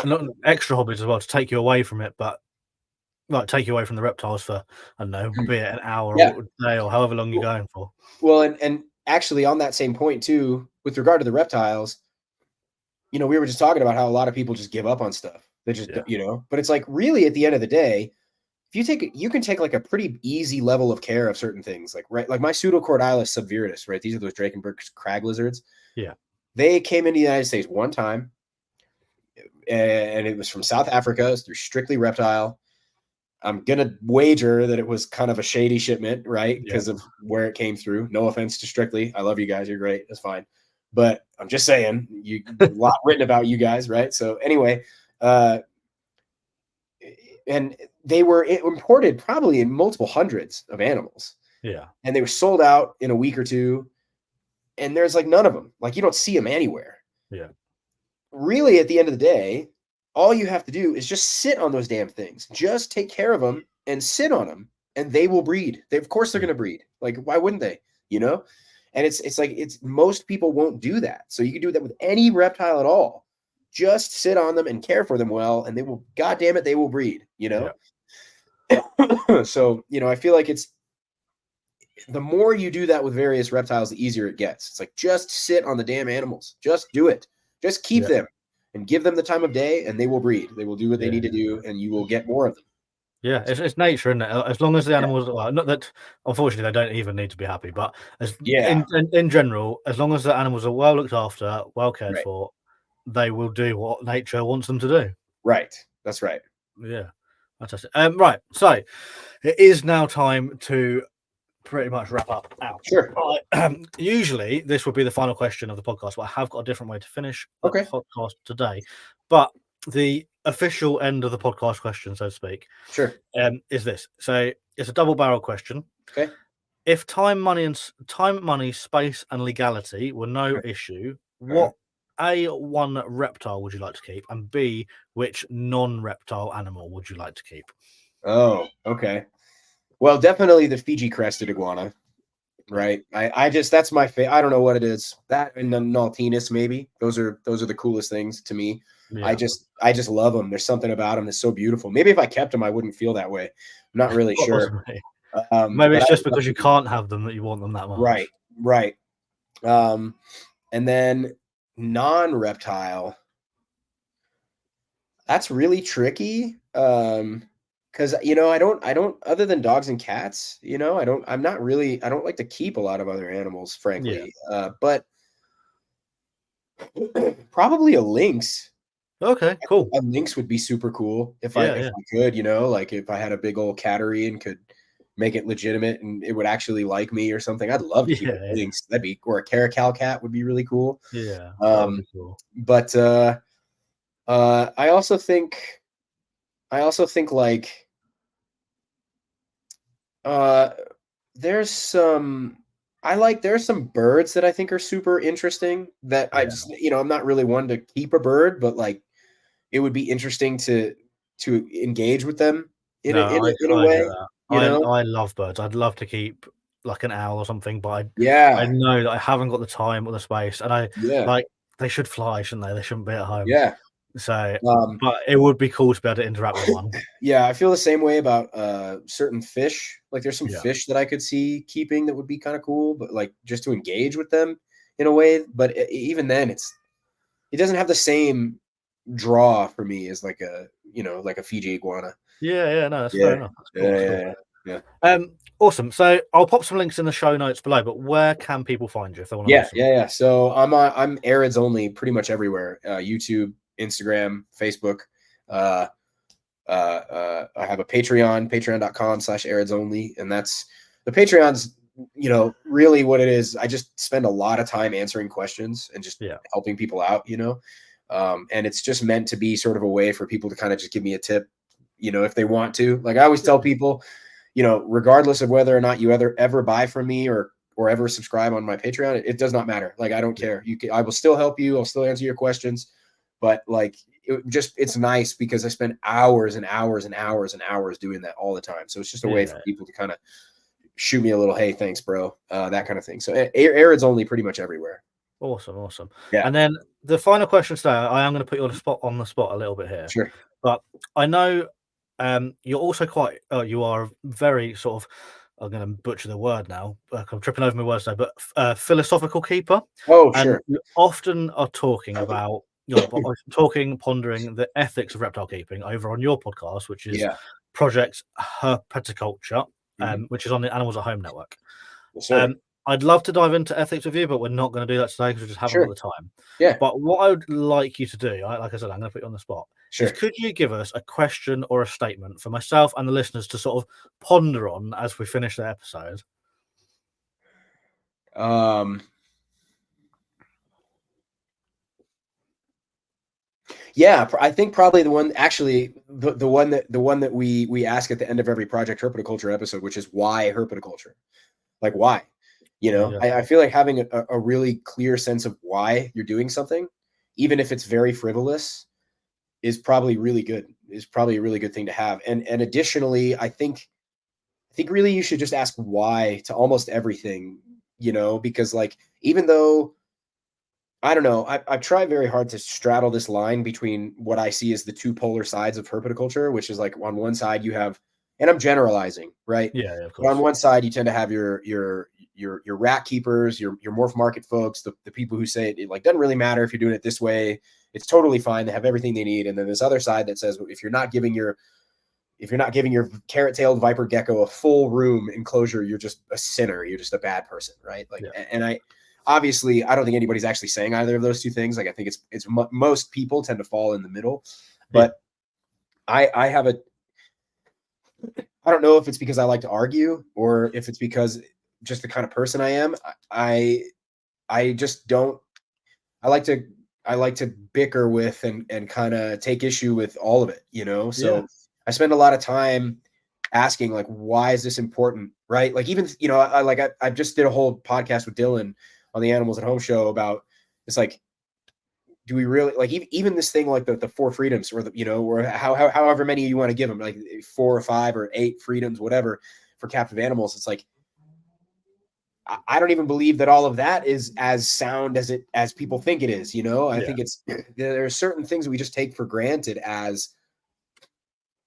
Speaker 1: not extra hobbies as well to take you away from it, but like take you away from the reptiles for, I don't know, be it an hour or a day or however long you're going for.
Speaker 2: Well, and actually on that same point too, with regard to the reptiles, you know, we were just talking about how a lot of people just give up on stuff. They just, you know, but it's like really at the end of the day, if you can take like a pretty easy level of care of certain things, like, right, like my Pseudocordylis subviritus, right? These are those Drakenberg's crag lizards.
Speaker 1: Yeah.
Speaker 2: They came into the United States one time, and it was from South Africa. It was through Strictly Reptile. I'm gonna wager that it was kind of a shady shipment, right? Because of where it came through. No offense to Strictly. I love you guys. You're great. That's fine. But I'm just saying, a lot written about you guys, right? So anyway, and they were imported probably in multiple hundreds of animals.
Speaker 1: Yeah.
Speaker 2: And they were sold out in a week or two. And there's like none of them. Like you don't see them anywhere.
Speaker 1: Yeah.
Speaker 2: Really, at the end of the day, all you have to do is just sit on those damn things. Just take care of them and sit on them, and they will breed. Of course, they're going to breed. Like, why wouldn't they? You know? And it's like most people won't do that. So you can do that with any reptile at all. Just sit on them and care for them well, and they will. God damn it, they will breed. You know. Yeah. So you know, I feel like it's the more you do that with various reptiles, the easier it gets. It's like just sit on the damn animals. Just do it. Just keep them and give them the time of day, and they will breed. They will do what they need to do, and you will get more of them.
Speaker 1: Yeah, it's nature, isn't it? As long as the animals, well, not that, unfortunately, they don't even need to be happy, but in general, as long as the animals are well looked after, well cared for, they will do what nature wants them to do.
Speaker 2: Right. That's right.
Speaker 1: Yeah, fantastic. Right, so it is now time to pretty much wrap up now.
Speaker 2: Sure.
Speaker 1: Usually, this would be the final question of the podcast, but I have got a different way to finish the
Speaker 2: Okay.
Speaker 1: podcast today. But the official end of the podcast question, so to speak,
Speaker 2: sure,
Speaker 1: is this. So it's a double barrel question.
Speaker 2: Okay.
Speaker 1: If time, money, space, and legality were no issue, what one reptile would you like to keep, and B, which non-reptile animal would you like to keep?
Speaker 2: Oh, okay. Well, definitely the Fiji crested iguana, right? I just, that's my favorite. I don't know what it is. That and the Nautinus, maybe. Those are the coolest things to me. Yeah. I just love them. There's something about them that's so beautiful. Maybe if I kept them, I wouldn't feel that way. I'm not really sure.
Speaker 1: Maybe it's just because you can't have them that you want them that much.
Speaker 2: Right. And then non-reptile, that's really tricky. Because you know, I don't other than dogs and cats, you know, I don't like to keep a lot of other animals, frankly. But probably a lynx.
Speaker 1: Okay, cool.
Speaker 2: A lynx would be super cool if I could, you know, like if I had a big old cattery and could make it legitimate and it would actually like me or something. I'd love to keep a lynx. That'd be, or a caracal cat would be really cool.
Speaker 1: Yeah.
Speaker 2: But I also think I also think like there's some there's some birds that I think are super interesting that I
Speaker 1: Yeah.
Speaker 2: just, I'm not really one to keep a bird, but like it would be interesting to engage with them in
Speaker 1: No,
Speaker 2: a
Speaker 1: I get
Speaker 2: way,
Speaker 1: that.
Speaker 2: you know?
Speaker 1: I love birds. I'd love to keep like an owl or something, but I
Speaker 2: Yeah.
Speaker 1: know that I haven't got the time or the space, and I
Speaker 2: Yeah.
Speaker 1: like they should fly, shouldn't they? They shouldn't be at home.
Speaker 2: Yeah.
Speaker 1: So,
Speaker 2: Um,
Speaker 1: but it would be cool to be able to interact with one.
Speaker 2: yeah, I feel the same way about certain fish. Like there's some
Speaker 1: Yeah.
Speaker 2: fish that I could see keeping that would be kind of cool, but like just to engage with them in a way. But even then, it doesn't have the same draw for me as like like a Fiji iguana.
Speaker 1: Yeah, no, that's fair
Speaker 2: Yeah.
Speaker 1: enough. That's cool.
Speaker 2: Yeah.
Speaker 1: That's cool.
Speaker 2: Yeah. Yeah.
Speaker 1: Awesome. So I'll pop some links in the show notes below, but where can people find you if they want to
Speaker 2: Yeah.
Speaker 1: listen?
Speaker 2: Yeah. Yeah. So I'm AridsOnly pretty much everywhere. YouTube, Instagram, Facebook. Uh, I have a Patreon, patreon.com/AridsOnly, and that's the Patreon's, really what it is. I just spend a lot of time answering questions and just
Speaker 1: Yeah.
Speaker 2: helping people out, and it's just meant to be sort of a way for people to kind of just give me a tip, if they want to. Like I always tell people, regardless of whether or not you ever buy from me or ever subscribe on my Patreon, it does not matter. Like I don't care. I will still help you. I'll still answer your questions, but like it's nice because I spend hours and hours and hours and hours doing that all the time. So it's just a way for people to kind of shoot me a little, hey, thanks, bro, that kind of thing. So AridsOnly pretty much everywhere.
Speaker 1: Awesome.
Speaker 2: Yeah.
Speaker 1: And then the final question today, I am going to put you on the spot a little bit here.
Speaker 2: Sure.
Speaker 1: But I know you're also quite, you are very sort of, I'm going to butcher the word now. I'm tripping over my words now, but philosophical keeper.
Speaker 2: Oh,
Speaker 1: And
Speaker 2: sure.
Speaker 1: you often are talking about, pondering the ethics of reptile keeping over on your podcast, which is
Speaker 2: Yeah.
Speaker 1: Project Herpetoculture,
Speaker 2: Mhm.
Speaker 1: which is on the Animals at Home network.
Speaker 2: Yes, sir.
Speaker 1: I'd love to dive into ethics with you, but we're not going to do that today because we just haven't got
Speaker 2: Sure.
Speaker 1: the time.
Speaker 2: Yeah.
Speaker 1: But what I would like you to do, like I said, I'm going to put you on the spot, is
Speaker 2: Sure.
Speaker 1: could you give us a question or a statement for myself and the listeners to sort of ponder on as we finish the episode?
Speaker 2: Yeah, I think probably the one actually the one that we ask at the end of every Project Herpetoculture episode, which is why herpetoculture? Like why?
Speaker 1: Yeah.
Speaker 2: I feel like having a really clear sense of why you're doing something, even if it's very frivolous, is probably really good. Is probably a really good thing to have. And additionally, I think really you should just ask why to almost everything, because like even though I don't know. I've tried very hard to straddle this line between what I see as the two polar sides of herpetoculture, which is like on one side you have, and I'm generalizing, right?
Speaker 1: Yeah, of
Speaker 2: But on
Speaker 1: course.
Speaker 2: one side you tend to have your rat keepers, your morph market folks, the people who say it like doesn't really matter if you're doing it this way, it's totally fine. They have everything they need. And then this other side that says if you're not giving your carrot-tailed viper gecko a full room enclosure, you're just a sinner. You're just a bad person, right? Like, and I obviously I don't think anybody's actually saying either of those two things. Like I think it's most people tend to fall in the middle, but I have I don't know if it's because I like to argue or if it's because just the kind of person I am. I just don't. I like to bicker with and kind of take issue with all of it, So I spend a lot of time asking like, why is this important, right? Like even I just did a whole podcast with Dylan on the Animals at Home show about it's like, do we really like even this thing like the 4 freedoms or or however many you want to give them, like 4 or 5 or 8 freedoms, whatever, for captive animals. It's like I don't even believe that all of that is as sound as people think it is. I think there are certain things we just take for granted as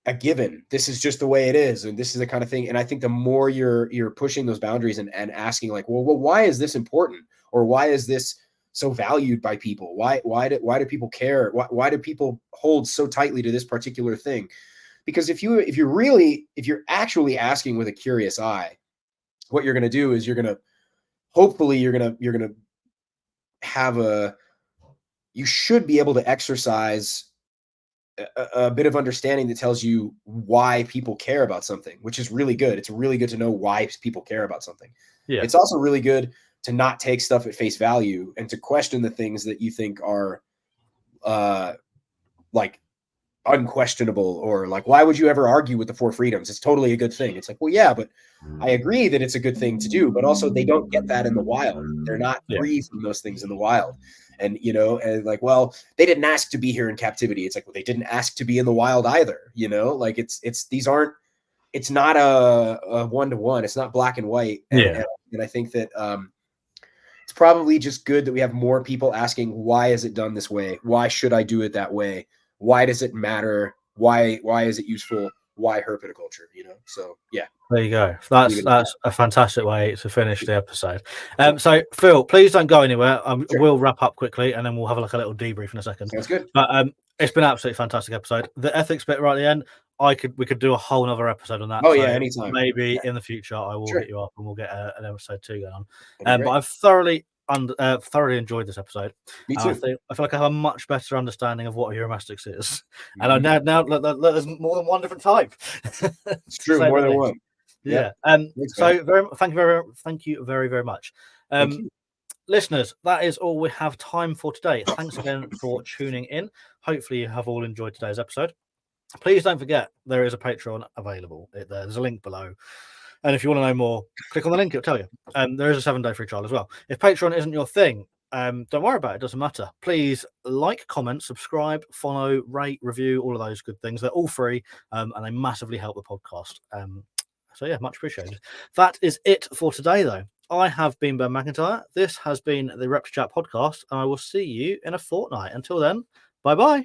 Speaker 2: a given. This is just the way it is, and this is the kind of thing. And I think the more you're pushing those boundaries and asking like, well, why is this important, or why is this so valued by people? Why do people care? Why do people hold so tightly to this particular thing? Because if you're actually asking with a curious eye, what you're going to do is hopefully you're going to have you should be able to exercise a bit of understanding that tells you why people care about something, which is really good. It's really good to know why people care about something. It's also really good to not take stuff at face value and to question the things that you think are like unquestionable, or like, why would you ever argue with the 4 freedoms? It's totally a good thing. It's like, well, yeah, but I agree that it's a good thing to do, but also they don't get that in the wild. They're not free from those things in the wild. And, you know, and like, well, they didn't ask to be here in captivity. It's like, well, they didn't ask to be in the wild either, you know, like these aren't, it's not a one-to-one. It's not black and white. And I think that it's probably just good that we have more people asking, why is it done this way? Why should I do it that way? Why does it matter? Why is it useful? Why herpetoculture? You know, so yeah.
Speaker 1: There you go. That's a fantastic way to finish the episode. So Phil, please don't go anywhere. We'll wrap up quickly and then we'll have a little debrief in a second.
Speaker 2: Sounds good.
Speaker 1: But it's been an absolutely fantastic episode. The ethics bit right at the end, we could do a whole other episode on that.
Speaker 2: Oh, yeah, anytime.
Speaker 1: Maybe in the future I will hit you up and we'll get an episode 2 going on. But I've thoroughly enjoyed this episode.
Speaker 2: Me too.
Speaker 1: I feel like I have a much better understanding of what Uromastyx is, and I now there's more than one different type.
Speaker 2: It's true, more than one.
Speaker 1: Yeah. So thank you very, very much. Listeners, that is all we have time for today. Thanks again for tuning in. Hopefully you have all enjoyed today's episode. Please don't forget there is a Patreon available. There's a link below. And if you want to know more, click on the link, it'll tell you. There is a 7-day free trial as well. If Patreon isn't your thing, don't worry about it. It doesn't matter. Please like, comment, subscribe, follow, rate, review, all of those good things. They're all free and they massively help the podcast. So yeah, much appreciated. That is it for today, though. I have been Ben McIntyre. This has been the ReptiChat podcast, and I will see you in a fortnight. Until then, bye-bye.